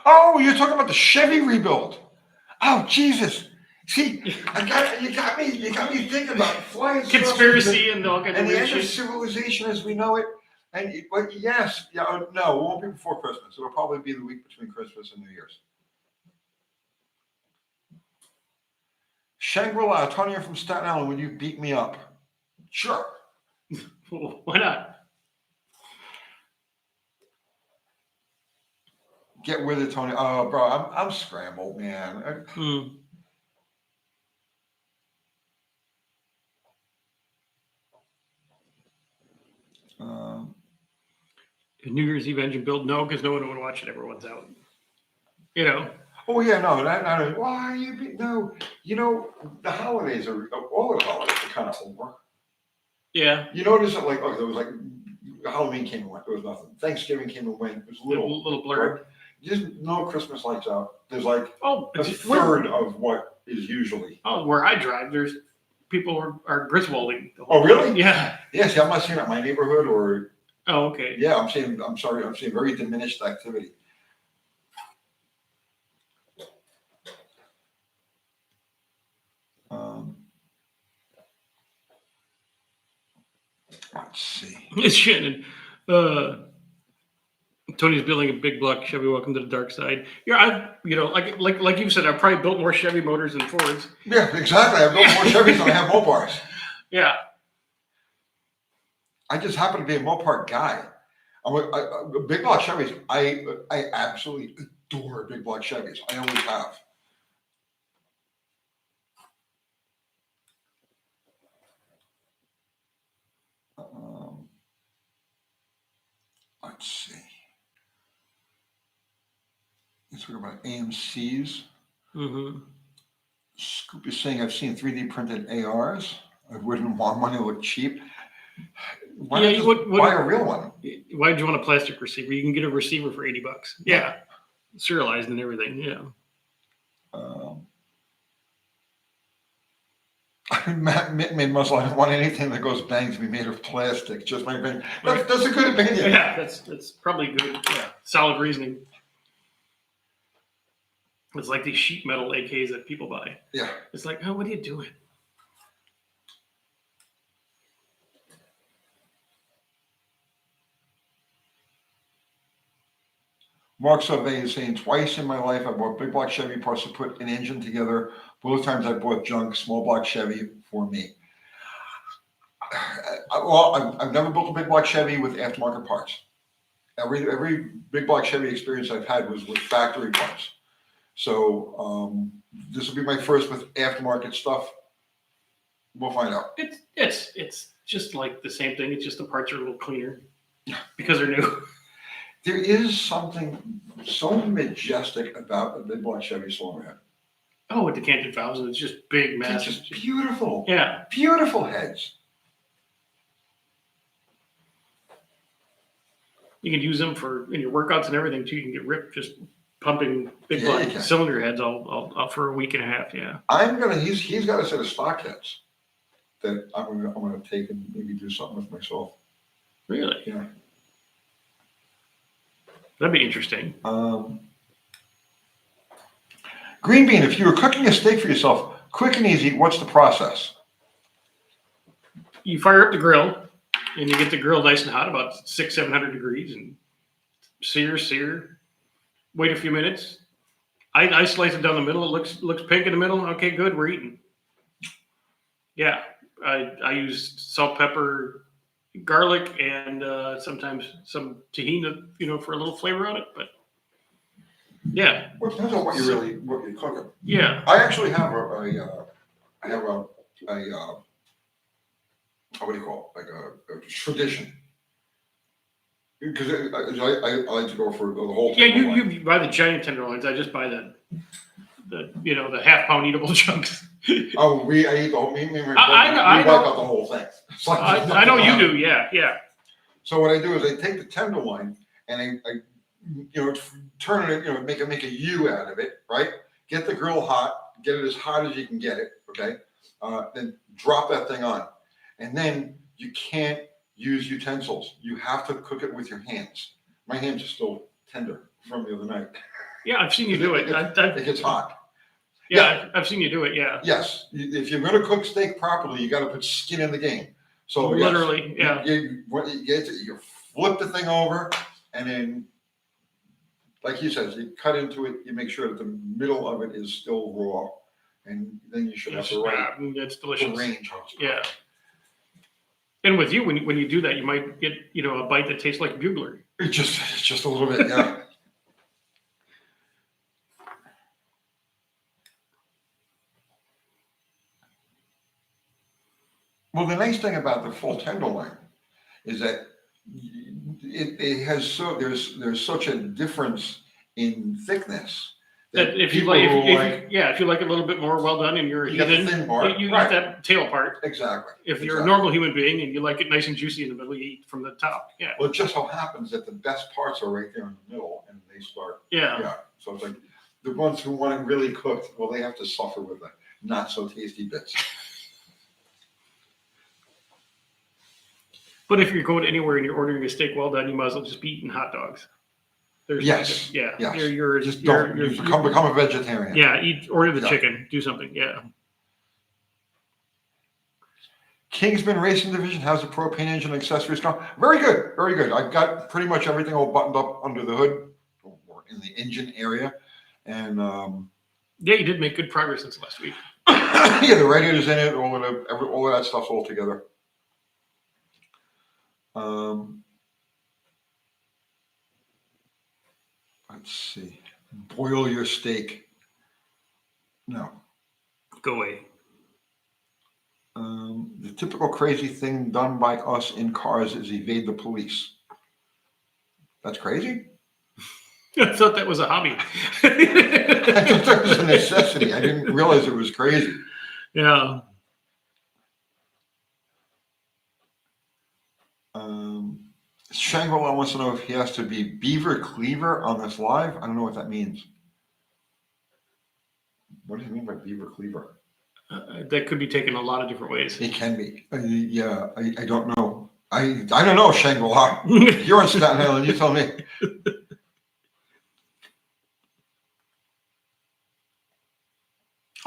Oh, you're talking about the Chevy rebuild. Oh, Jesus. See, you got me thinking about flying saucers Conspiracy and all kinds and of the weird end of shit. civilization as we know it. And but yes, yeah, no, it won't be before Christmas. It'll probably be the week between Christmas and New Year's. Shangri-La, Tony from Staten Island, would you beat me up? Sure. Why not? Get with it, Tony. Oh, bro, I'm scrambled, man. New Year's Eve engine build? No, because no one would watch it. Everyone's out. You know. Oh yeah, no, why are you? No, you know the holidays are all the holidays are kind of over. Yeah. You notice that, like, there was like Halloween came and went. There was nothing. Thanksgiving came and went. It was a little blurred. Right? Just no Christmas lights out. There's like a third of what is usually. Oh, where I drive, there's people are Griswolding. Oh really? Yeah. Yeah. See, I'm not seeing it in my neighborhood or. Oh, okay. Yeah, I'm seeing very diminished activity. Let's see. It's Shannon. Tony's building a big block Chevy. Welcome to the dark side. Yeah, like you said, I've probably built more Chevy motors than Fords. Yeah, exactly. I've built more Chevys than I have Mopars. Yeah. I just happen to be a Mopar guy. Big block Chevys. I absolutely adore big block Chevys. I always have. Let's see. Let's talk about AMCs. Mm-hmm. Scoop is saying I've seen 3D printed ARs. I wouldn't want money to look cheap. Why not just buy a real one? Why did you want a plastic receiver? You can get a receiver for $80. Yeah. Serialized and everything. Yeah. Matt Mittman must not want anything that goes bang to be made of plastic. Just my opinion. That's a good opinion. Yeah, that's probably good. Yeah, solid reasoning. It's like these sheet metal AKs that people buy. Yeah. It's like, oh, what are you doing? Mark Sauvé is saying, twice in my life I bought big block Chevy parts to put an engine together. Both times I bought junk, small block Chevy for me. Well, I've never built a big block Chevy with aftermarket parts. Every big block Chevy experience I've had was with factory parts. So this will be my first with aftermarket stuff. We'll find out. It's just like the same thing. It's just the parts are a little cleaner because they're new. There is something so majestic about a big block Chevy cylinder head. Oh, with the canted valves, it's just big, massive. It's just beautiful. Yeah. Beautiful heads. You can use them in your workouts and everything too. You can get ripped just pumping big block cylinder heads all for a week and a half. Yeah. He's got a set of stock heads that I'm gonna take and maybe do something with myself. Really? Yeah. That'd be interesting. Green Bean, if you were cooking a steak for yourself, quick and easy, what's the process? You fire up the grill, and you get the grill nice and hot, about 600-700 degrees, and sear. Wait a few minutes. I slice it down the middle. It looks pink in the middle. Okay, good. We're eating. Yeah, I use salt, pepper, garlic, and sometimes some tahini, for a little flavor on it. But yeah, Well, it depends on what you're cooking. Yeah, I actually have what do you call it? Like a tradition. Because I like to go for the whole. Yeah, you buy the giant tenderloins. I just buy the half-pound eatable chunks. Oh, I eat the whole. We wipe out the whole thing. I know you do. Yeah. So what I do is I take the tenderloin and I turn it, make a U out of it, right? Get the grill hot, get it as hot as you can get it, okay? Then drop that thing on, and then you can't use utensils. You have to cook it with your hands. My hands are still tender from the other night. Yeah, I've seen you do it. It gets hot. Yeah, I've seen you do it. Yeah. Yes, if you're going to cook steak properly, you got to put skin in the game. So yes, Literally, yeah. you flip the thing over, and then, like he says, you cut into it. You make sure that the middle of it is still raw, and then you should have the right It's delicious. range. Yeah. And with you, when you do that, you might get a bite that tastes like bugler. It's just a little bit, yeah. Well, the nice thing about the full tenderloin is that it has there's such a difference in thickness That if you like it a little bit more well done, and you're a you got the heathen, thin part, you right. eat that tail part. Exactly. If you're a normal human being and you like it nice and juicy in the middle, you eat from the top. Yeah. Well, it just so happens that the best parts are right there in the middle, and they start. Yeah. Yeah. So it's like the ones who want it really cooked, well, they have to suffer with the not so tasty bits. But if you're going anywhere and you're ordering a steak well done, you might as well just be eating hot dogs. Yes. Yeah. Yes. You're become a vegetarian. Yeah. Order the chicken. Do something. Yeah. Kingsman Racing Division has a propane engine accessories going. Very good. Very good. I've got pretty much everything all buttoned up under the hood or in the engine area. And yeah, you did make good progress since last week. yeah, the radiator's in it, all of that stuff's all together. Let's see. Boil your steak. No. Go away. The typical crazy thing done by us in cars is evade the police. That's crazy? I thought that was a hobby. I thought that was a necessity. I didn't realize it was crazy. Yeah. Shangri-La wants to know if he has to be beaver cleaver on this live. I don't know what that means. What does he mean by beaver cleaver? That could be taken a lot of different ways. It can be. Yeah, I don't know. I don't know, Shangri-La. You're on Staten Island. You tell me.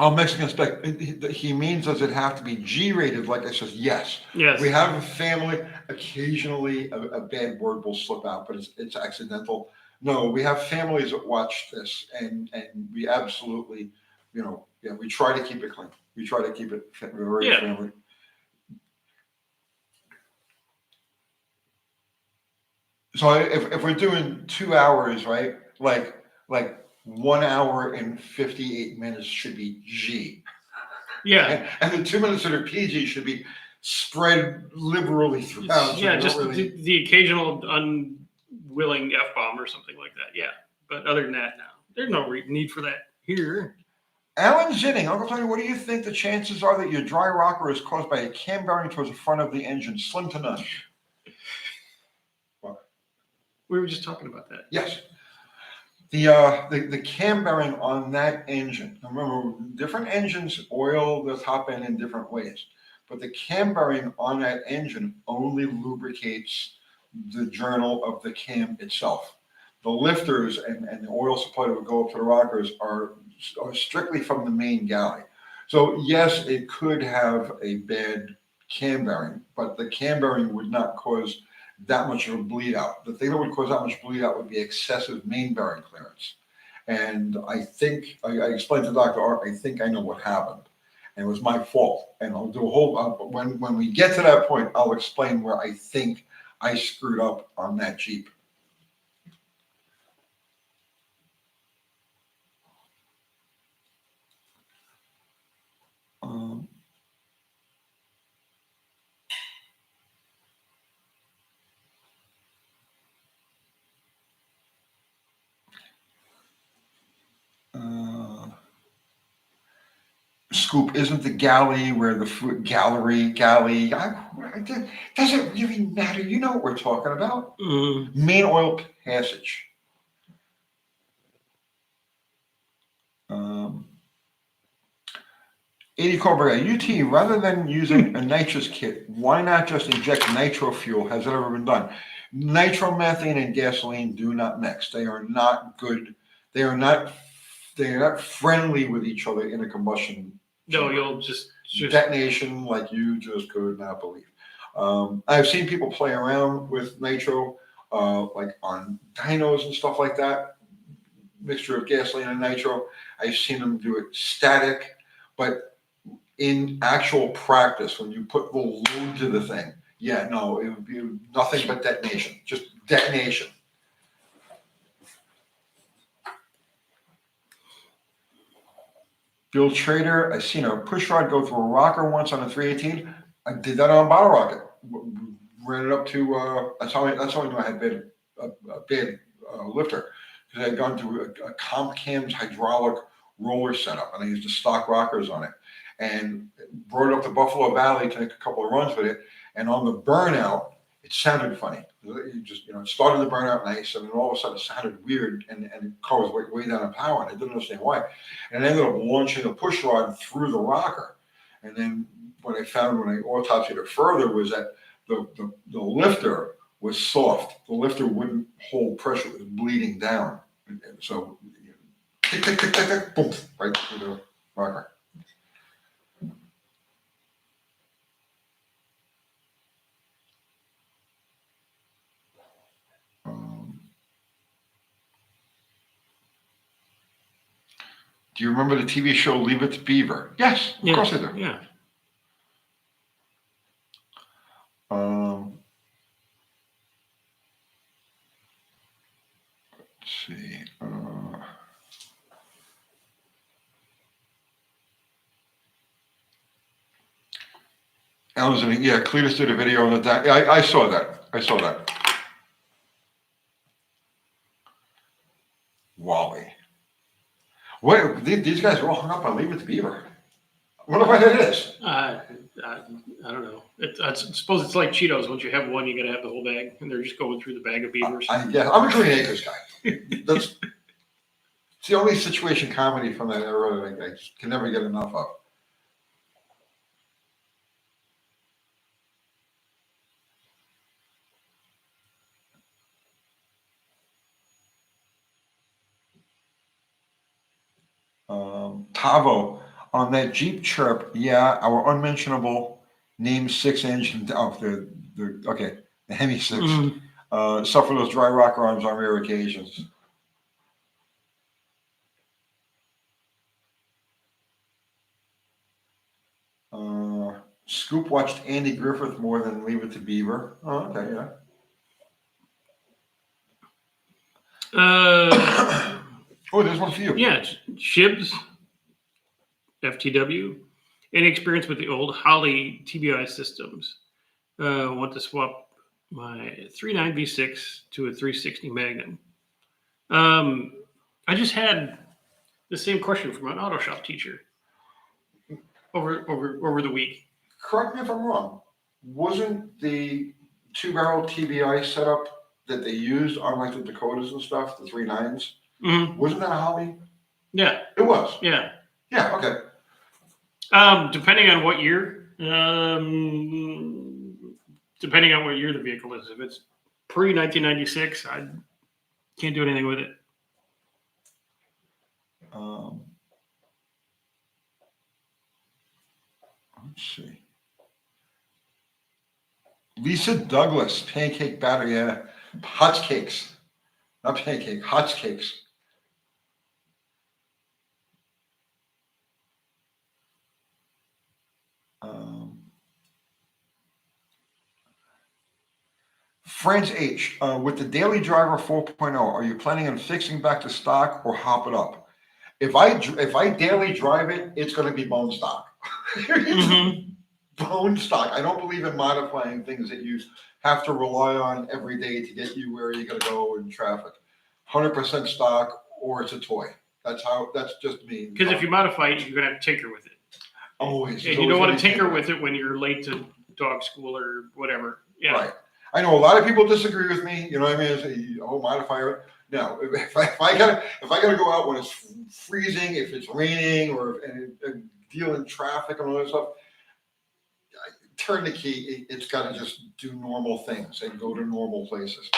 Oh, Mexican spec. He means, does it have to be G-rated? Like I said, yes. Yes. We have a family. Occasionally, a bad word will slip out, but it's accidental. No, we have families that watch this, and we absolutely, we try to keep it clean. We try to keep it very family. So if we're doing 2 hours, right? Like 1 hour and 58 minutes should be G. Yeah. And the 2 minutes that are PG should be spread liberally throughout. Yeah, just the occasional unwilling F-bomb or something like that. Yeah. But other than that, no. There's no need for that here. Alan Zinning, Uncle Tony, what do you think the chances are that your dry rocker is caused by a cam bearing towards the front of the engine? Slim to none. What? We were just talking about that. Yes. The cam bearing on that engine. Remember, different engines oil the top end in different ways, but the cam bearing on that engine only lubricates the journal of the cam itself. The lifters and the oil supply that would go up to the rockers are strictly from the main galley. So yes, it could have a bad cam bearing, but the cam bearing would not cause that much of a bleed out. The thing that would cause that much bleed out would be excessive main bearing clearance. And I think, I explained to Dr. Art, I think I know what happened. And it was my fault. And I'll do a whole, when we get to that point, I'll explain where I think I screwed up on that Jeep. Scoop, isn't the galley where the food galley, it doesn't really matter. You know what we're talking about. Main oil passage. 80 Cobra, UT, rather than using a nitrous kit, why not just inject nitro fuel? Has it ever been done? Nitromethane and gasoline do not mix. They are not good. They are not they're not friendly with each other in a combustion. No, chamber. you'll just Detonation like you just could not believe. I've seen people play around with nitro, like on dynos and stuff like that. Mixture of gasoline and nitro. I've seen them do it static, but in actual practice, when you put the load to the thing, yeah, no, it would be nothing but detonation, just detonation. Bill Trader, I seen a push rod go through a rocker once on a 318. I did that on a bottle rocket. Ran it up to, that's how I knew I had a bad lifter. Because I had gone through a Camshafts hydraulic roller setup, and I used the stock rockers on it. And brought it up to Buffalo Valley to make a couple of runs with it. And on the burnout, it sounded funny. You just, it started the burnout nice, and then all of a sudden it sounded weird, and the car was way down in power, and I didn't understand why. And I ended up launching a push rod through the rocker. And then what I found when I autopsied it further was that the lifter was soft. The lifter wouldn't hold pressure; it was bleeding down. And so, tick, tick, tick, tick, tick, boom, right through the rocker. Do you remember the TV show Leave It to Beaver? Yes, of course I do. Yeah. Let's see. Alan's yeah, Cletus did a video on that. I saw that. Wally. What? These guys are all hung up on Leave It to Beaver. I wonder why that is. I don't know. I suppose it's like Cheetos. Once you have one, you got to have the whole bag, and they're just going through the bag of beavers. I'm a Green Acres guy. It's the only situation comedy from that era that I just can never get enough of. Tavo, on that Jeep Chirp, yeah, our unmentionable name 6 engine of the Hemi 6 suffer those dry rocker arms on rare occasions. Scoop watched Andy Griffith more than Leave It to Beaver. Oh, okay, yeah. Oh, there's one for you. Yeah, Shibs, FTW. Any experience with the old Holly TBI systems? Want to swap my 3.9 V6 to a 360 Magnum. I just had the same question from an auto shop teacher over the week. Correct me if I'm wrong. Wasn't the 2-barrel TBI setup that they used on like the Dakotas and stuff, the 3.9s? Mm-hmm. Wasn't that a Holly? Yeah. It was. Yeah. Yeah. Okay. Depending on what year, the vehicle is. If it's pre 1996, I can't do anything with it. Let's see. Lisa Douglas, pancake batter, yeah. Hotcakes. Not pancake, hotcakes. Franz H, with the Daily Driver 4.0, are you planning on fixing back to stock or hop it up? If I daily drive it, it's going to be bone stock. Mm-hmm. Bone stock. I don't believe in modifying things that you have to rely on every day to get you where you got to go in traffic. 100% stock, or it's a toy. That's just me. Because if you modify it, you're going to have to tinker with it. Always. And you don't want to tinker with it when you're late to dog school or whatever. Yeah. Right. I know a lot of people disagree with me. You know what I mean? Say, oh, modifier. No, if I gotta go out when it's freezing, if it's raining, or and deal in traffic and all that stuff, turn the key. It's got to just do normal things and go to normal places.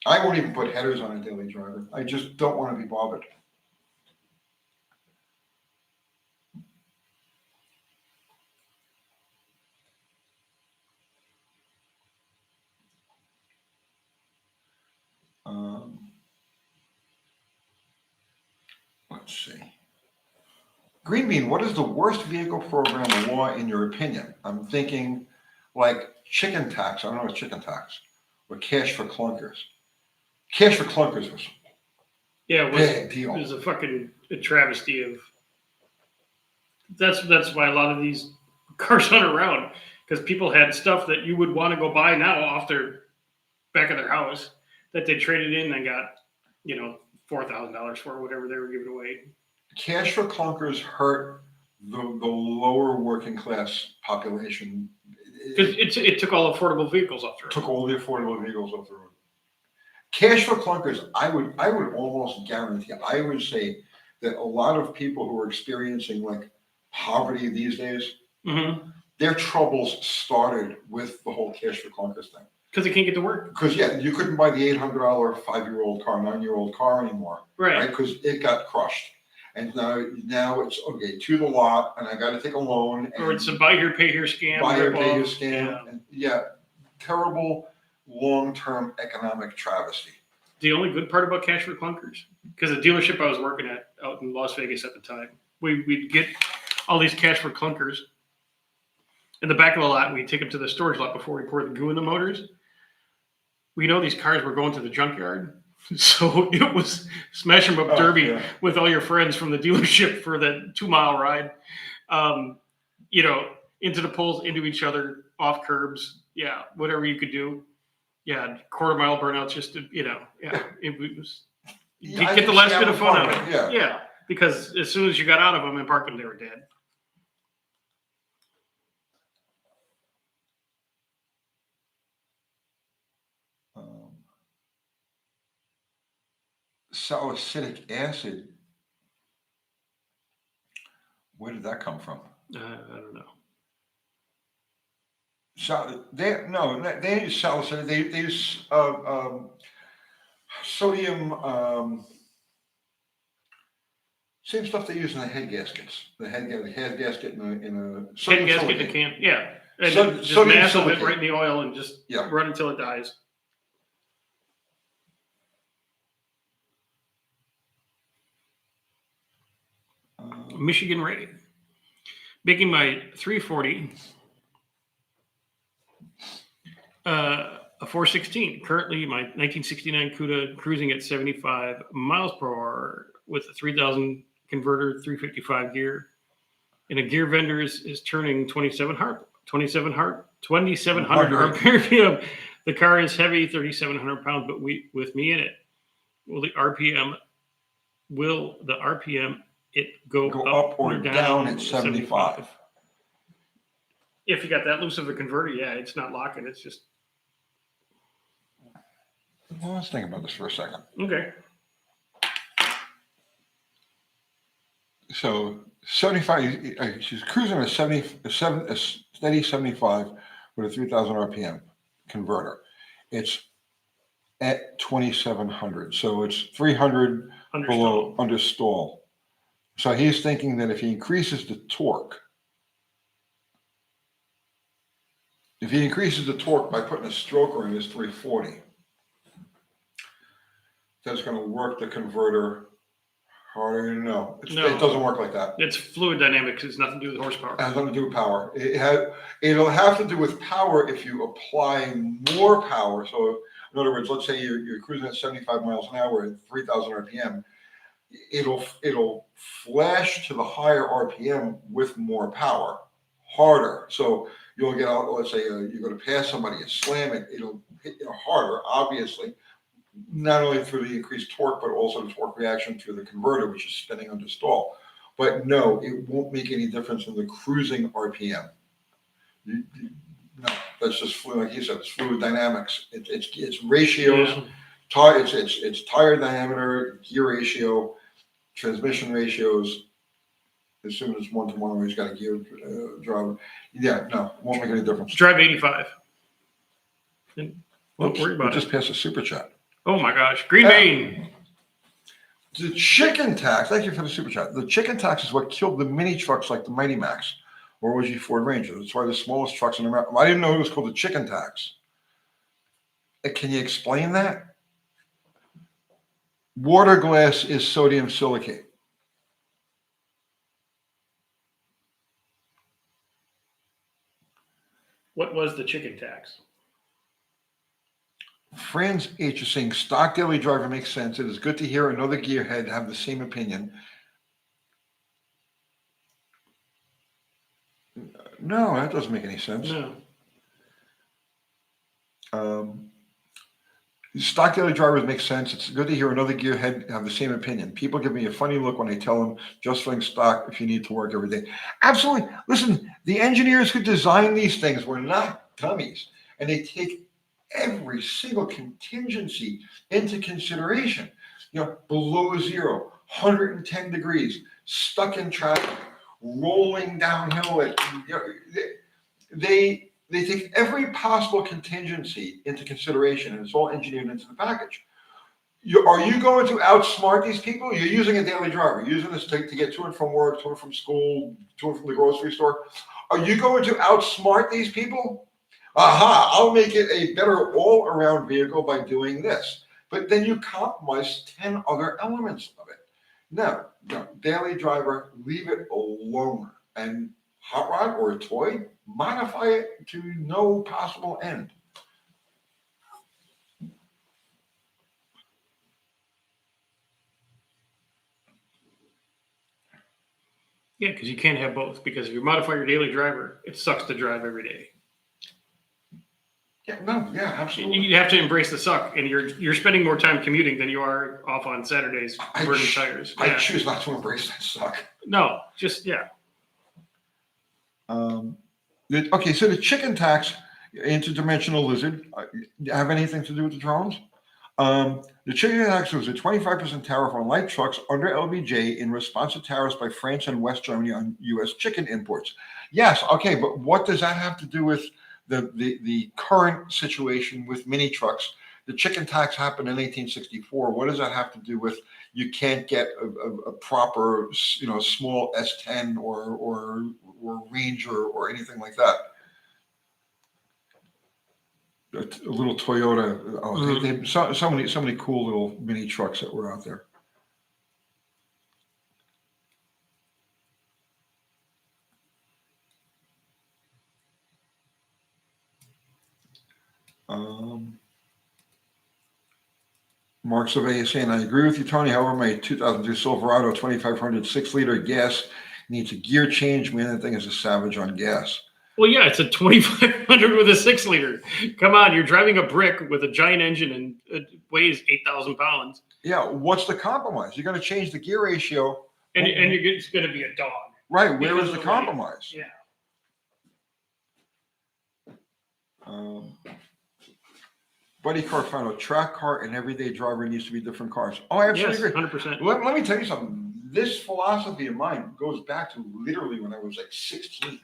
I won't even put headers on a daily driver. I just don't want to be bothered. Let's see. Green Bean, what is the worst vehicle program law in your opinion? I'm thinking like chicken tax. I don't know what chicken tax or cash for clunkers. Cash for clunkers was Yeah, big it deal. was a fucking travesty of. That's why a lot of these cars aren't around, because people had stuff that you would want to go buy now off their back of their house that they traded in and got, $4,000 for, whatever they were giving away. Cash for clunkers hurt the lower working class population. Because it took all affordable vehicles off the road. Took all the affordable vehicles off the road. Cash for clunkers, I would almost guarantee, I would say that a lot of people who are experiencing like poverty these days, Mm-hmm. their troubles started with the whole cash for clunkers thing. Because they can't get to work. Because you couldn't buy the $800 5-year-old car, 9-year-old car anymore, right? Because it got crushed, and now it's okay to the lot, and I got to take a loan. Or it's a buy here, pay here scam. Buy here, pay here scam. Yeah. And terrible long-term economic travesty. The only good part about cash for clunkers, because the dealership I was working at out in Las Vegas at the time, we'd get all these cash for clunkers in the back of the lot. We'd take them to the storage lot before we pour the goo in the motors. We know these cars were going to the junkyard, so it was smash 'em up derby with all your friends from the dealership for that 2-mile ride. Into the poles, into each other, off curbs, whatever you could do. Yeah, quarter-mile burnouts, just to, it was get the last bit of fun out of it. Yeah, because as soon as you got out of them and parked them, they were dead. Salicylic acid. Where did that come from? I don't know. They use salicylic. They use sodium. Same stuff they use in the head gaskets. The head gasket in a Head gasket in a can. Yeah. And just mass of it right in the oil and just run until it dies. Michigan Ray. Making my 340, a 416. Currently, my 1969 CUDA cruising at 75 miles per hour with a 3000 converter, 355 gear. And a gear vendor is turning 2700 RPM. The car is heavy, 3,700 pounds, but with me in it. Will the RPM it go up or down at 75? If you got that loose of a converter, it's not locking. It's just. Well, let's think about this for a second. Okay. So 75. She's cruising at a steady 75 with a 3,000 RPM converter. It's at 2,700, so it's 300 below under stall. So he's thinking that if he increases the torque, by putting a stroker in his 340, that's going to work the converter harder. No, it doesn't work like that. It's fluid dynamics. It's nothing to do with horsepower. It has nothing to do with power. It'll have to do with power if you apply more power. So in other words, let's say you're cruising at 75 miles an hour at 3,000 RPM. It'll flash to the higher RPM with more power, harder. So you'll get out. Let's say you're going to pass somebody, you slam it. It'll hit harder, obviously, not only through the increased torque, but also the torque reaction through the converter, which is spinning under stall. But no, it won't make any difference in the cruising RPM. No, that's just fluid. Like you said, it's fluid dynamics. It's ratios. Yeah. It's tire diameter, gear ratio, transmission ratios. As soon as 1-to-1, he's got a gear driver. Yeah, no, won't make any difference. Drive 85. And don't worry about it. Just passed a super chat. Oh my gosh, Green Bean. The chicken tax. Thank you for the super chat. The chicken tax is what killed the mini trucks like the Mighty Max or was you Ford Ranger. That's why the smallest trucks in America. I didn't know it was called the chicken tax. Can you explain that? Water glass is sodium silicate. What was the chicken tax? Franz H is saying stock daily driver makes sense. It is good to hear another gearhead have the same opinion. No, that doesn't make any sense. No. Stock daily drivers make sense. It's good to hear another gearhead have the same opinion. People give me a funny look when I tell them just fling stock if you need to work every day. Absolutely. Listen, the engineers who design these things were not dummies, and they take every single contingency into consideration. You know, below zero, 110 degrees, stuck in traffic, rolling downhill. They take every possible contingency into consideration, and it's all engineered into the package. Are you going to outsmart these people? You're using a daily driver, you're using this to get to and from work, to and from school, to and from the grocery store. Are you going to outsmart these people? Aha, I'll make it a better all-around vehicle by doing this. But then you compromise 10 other elements of it. No, daily driver, leave it alone. And hot rod or a toy, modify it to no possible end. Yeah, because you can't have both. Because if you modify your daily driver, it sucks to drive every day. Yeah, absolutely. You have to embrace the suck, and you're spending more time commuting than you are off on Saturdays burning tires. I choose not to embrace that suck. No, just yeah. Okay, so the chicken tax, interdimensional lizard, have anything to do with the drones? The chicken tax was a 25% tariff on light trucks under LBJ in response to tariffs by France and West Germany on U.S. chicken imports. Yes, okay, but what does that have to do with the current situation with mini trucks? The chicken tax happened in 1864. What does that have to do with you can't get a proper, small S10 or Ranger or anything like that? A little Toyota. Oh, they so many cool little mini trucks that were out there. Mark Survey is saying, I agree with you, Tony. However, my 2002 Silverado 2500 6-liter gas needs a gear change. Man, that thing is a savage on gas. Well, yeah, it's a 2500 with a 6-liter. Come on, you're driving a brick with a giant engine and it weighs 8,000 pounds. Yeah, what's the compromise? You're going to change the gear ratio. And it's going to be a dog. Right, where is the compromise? Yeah. Buddy Carfano, track car and everyday driver needs to be different cars. Oh, I absolutely agree. 100%. Let me tell you something. This philosophy of mine goes back to literally when I was like 16,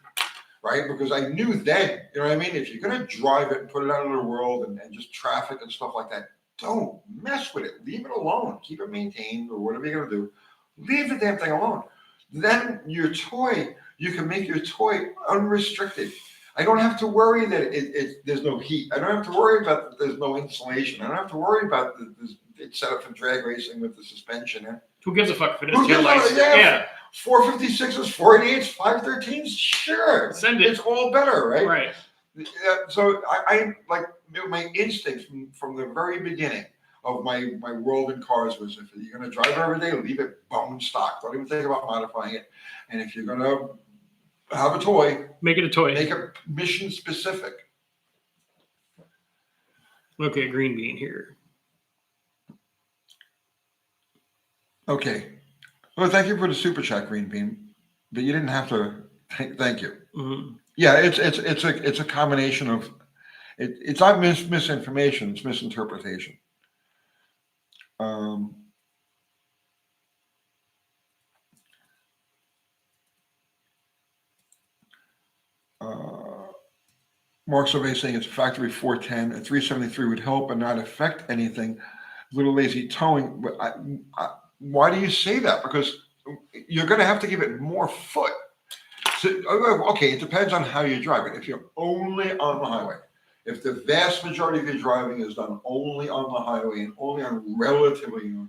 right? Because I knew then, you know what I mean? If you're going to drive it and put it out into the world and just traffic and stuff like that, don't mess with it. Leave it alone. Keep it maintained or whatever you're going to do. Leave the damn thing alone. Then your toy, you can make your toy unrestricted. I don't have to worry that there's no heat. I don't have to worry about that there's no insulation. I don't have to worry about it's set up for drag racing with the suspension. Who gives a fuck if it is tail lights? Yeah. 456s, 488s, 513s, sure. Send it. It's all better, right? Right. So I like my instinct from the very beginning of my world in cars was if you're going to drive every day, leave it bone stock. Don't even think about modifying it. And if you're going to have a toy, make it a toy. Make it mission specific. Okay, green bean here. Okay. Well, thank you for the super chat, green bean, but you didn't have to. Thank you. Mm-hmm. Yeah, it's a combination of it's not misinformation, it's misinterpretation. Mark Survey saying it's a factory 410, a 373 would help and not affect anything. Little lazy towing. But why do you say that? Because you're going to have to give it more foot. So, okay, it depends on how you drive it. If you're only on the highway, if the vast majority of your driving is done only on the highway and only on relatively, no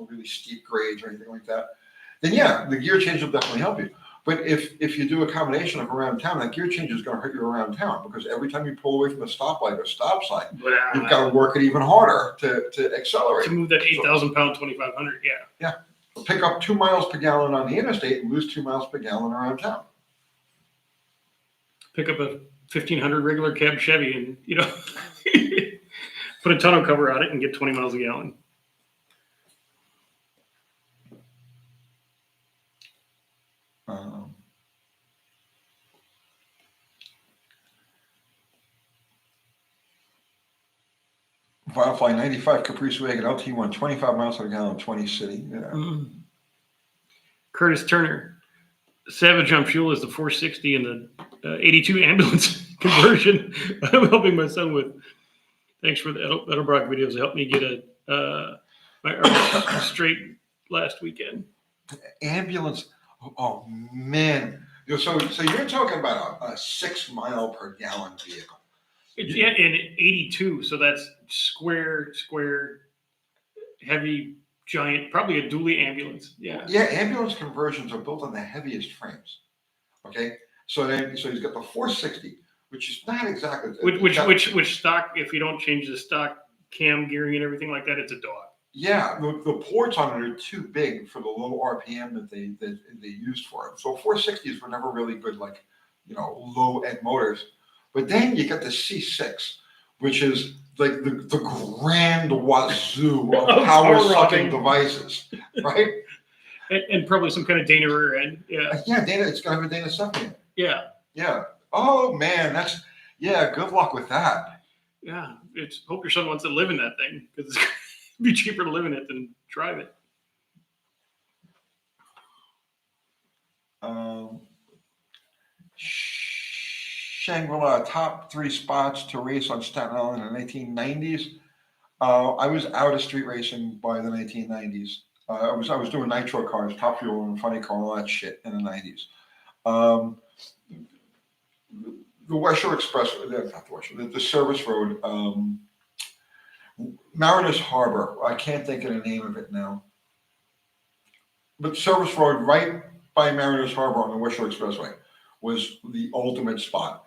really steep grades or anything like that, then yeah, the gear change will definitely help you. But if you do a combination of around town, that gear change is going to hurt you around town because every time you pull away from a stoplight or stop sign, you've got to work it even harder to accelerate. To move that 8,000 pound 2,500, yeah. Yeah. Pick up 2 miles per gallon on the interstate and lose 2 miles per gallon around town. Pick up a 1,500 regular cab Chevy and, you know, put a tonneau cover on it and get 20 miles a gallon. Firefly 95 Caprice Wagon LT1, 25 miles per gallon, 20 city. Yeah. Curtis Turner, Savage on fuel is the 460 and the 82 ambulance conversion. I'm helping my son with. Thanks for the Edelbrock videos. It helped me get my arms straight last weekend. Ambulance. Oh man. So you're talking about a 6 mile per gallon vehicle. Yeah, and 82. So that's square, heavy, giant, probably a dually ambulance. Yeah. Yeah, ambulance conversions are built on the heaviest frames. Okay. So he's got the 460, which is not exactly which stock, if you don't change the stock cam gearing and everything like that, it's a dog. Yeah, the ports on it are too big for the low RPM that they used for it. So 460s were never really good, like, you know, low end motors. But then you got the C6, which is like the grand wazoo of power sucking devices, right? And probably some kind of Dana rear end. Yeah. Yeah, Dana, it's gonna have a Dana 7 in it. Yeah. Yeah. Oh man, good luck with that. Yeah. Hope your son wants to live in that thing because it's be cheaper to live in it than drive it. Shangri-La, top 3 spots to race on Staten Island in the 1990s. I was out of street racing by the 1990s. I was doing nitro cars, Top Fuel and Funny Car, all that shit in the 90s. The West Shore Express, not the West Shore, the service road, Mariners Harbor. I can't think of the name of it now. But service road right by Mariners Harbor on the West Shore Expressway was the ultimate spot.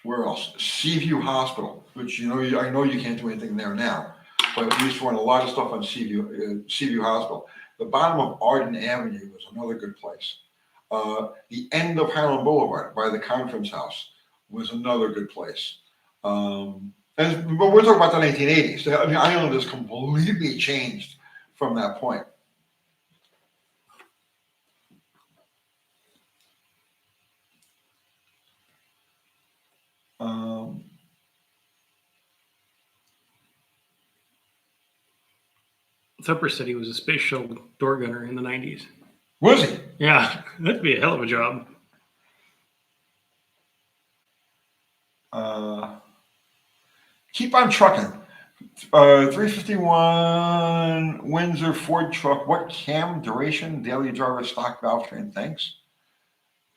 Where else? Seaview Hospital, which I know you can't do anything there now, but we used to run a lot of stuff on Seaview Hospital. The bottom of Arden Avenue was another good place. The end of Highland Boulevard by the conference house was another good place. But we're talking about the 1980s. I mean, Ireland has completely changed from that point. Thumper said he was a space shuttle door gunner in the 90s. Was he? Yeah, that'd be a hell of a job. Keep on trucking. 351 Windsor Ford truck. What cam duration? Daily driver stock valve train. Thanks.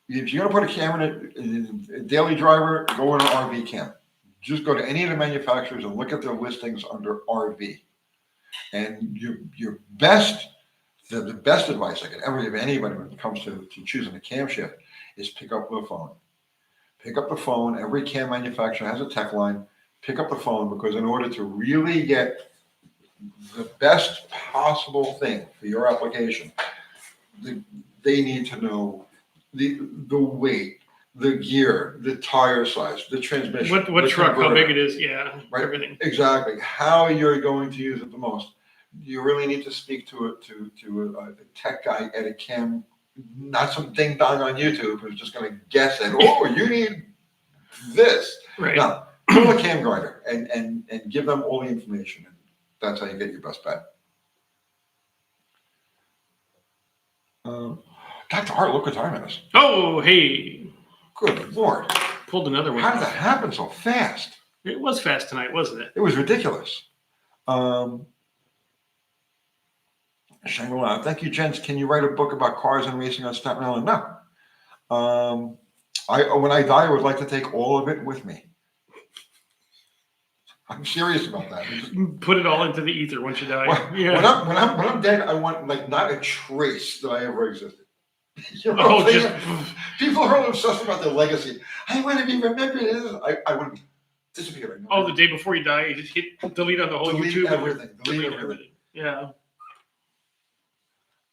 If you're going to put a cam in it, a daily driver, go in an RV cam. Just go to any of the manufacturers and look at their listings under RV. And the best advice I could ever give anybody when it comes to choosing a camshaft is pick up the phone. Pick up the phone. Every cam manufacturer has a tech line. Pick up the phone, because in order to really get the best possible thing for your application, they need to know the weight, the gear, the tire size, the transmission. What truck, how big it is, yeah, right? Everything. Exactly. How you're going to use it the most. You really need to speak to a tech guy at a cam, not some ding dong on YouTube who's just going to guess at, oh, you need this. Right. No, call a cam grinder and give them all the information. And that's how you get your best bet. Dr. Art, look what time it is. Oh, hey. Good Lord. Pulled another one. How did that happen so fast? It was fast tonight, wasn't it? It was ridiculous. Shangri-La, thank you, gents. Can you write a book about cars and racing on Staten Island? No. When I die, I would like to take all of it with me. I'm serious about that. Put it all into the ether once you die. When I'm dead, I want not a trace that I ever existed. You know Oh, what I'm just saying? People are all obsessed about their legacy. I want to be remembered as I would disappear. the day before you die, you just hit delete on the whole Delete YouTube. everything. And Delete delete everything. Yeah.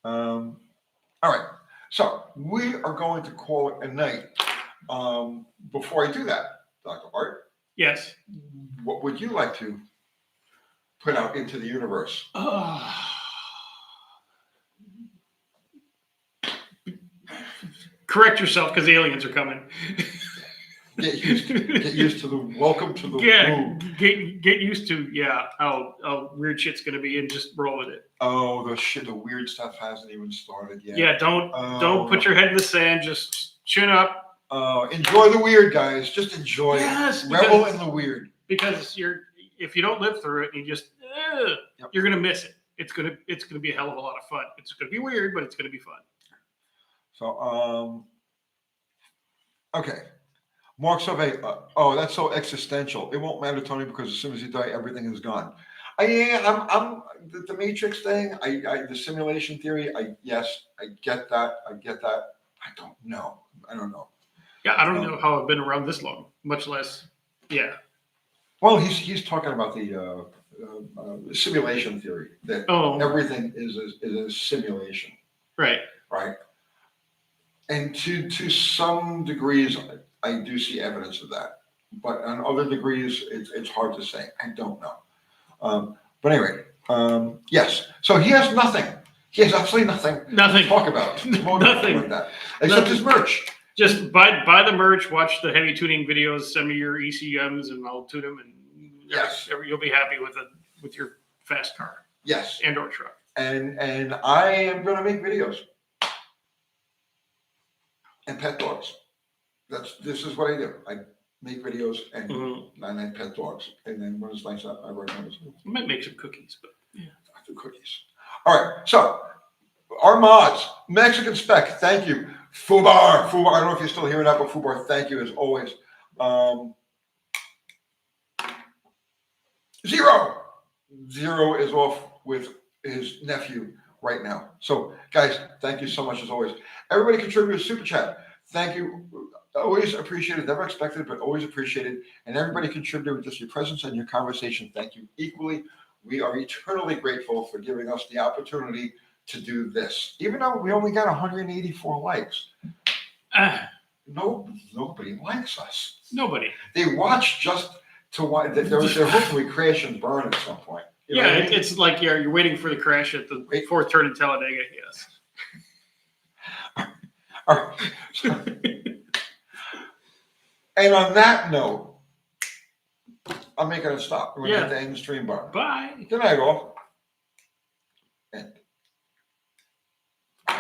All right. So we are going to call it a night. Before I do that, Dr. Art, Yes. what would you like to put out into the universe? Correct yourself because aliens are coming. Get used to the welcome to the room. Get used to how weird shit's gonna be and just roll with it. Oh, the weird stuff hasn't even started yet. Yeah, don't put your head in the sand. Just chin up. Enjoy the weird, guys. Just enjoy Yes, it. Revel in the weird. Because if you don't live through it, and you just you're gonna miss it. It's gonna be a hell of a lot of fun. It's gonna be weird, but it's gonna be fun. So okay. Mark Survey. That's so existential. It won't matter, Tony, because as soon as you die, everything is gone. I'm the Matrix thing. The simulation theory. I get that. I don't know. Yeah, I don't know how I've been around this long, much less. Yeah. Well, he's talking about the simulation theory that everything is a simulation. Right. Right. And to some degrees, I do see evidence of that, but on other degrees, it's hard to say. I don't know. But anyway, yes. So he has nothing. He has absolutely nothing. Nothing to talk about. Nothing like that, except his merch. Just buy the merch. Watch the heavy tuning videos. Send me your ECMs, and I'll tune them. And yes, you'll be happy with your fast car. Yes, and/or truck. And I am going to make videos and pet dogs. This is what I do. I make videos and I pet dogs. And then when it's nice out, I write notes. I might make some cookies, but yeah. I do cookies. All right. So our mods, Mexican Spec, thank you. Fubar, I don't know if you're still hearing that, but Fubar, thank you as always. Zero is off with his nephew right now. So, guys, thank you so much as always. Everybody contributed to Super Chat. Thank you. Always appreciated. Never expected, but always appreciated. And everybody contributed with just your presence and your conversation. Thank you equally. We are eternally grateful for giving us the opportunity to do this. Even though we only got 184 likes. Nobody likes us. Nobody. They watch just to watch. They're hoping we crash and burn at some point. You know what I mean? It's like you're waiting for the crash at the fourth turn in Talladega. Yes. All right. And on that note, I'm making a stop. We're going to end the stream bar. Bye. Good night, all.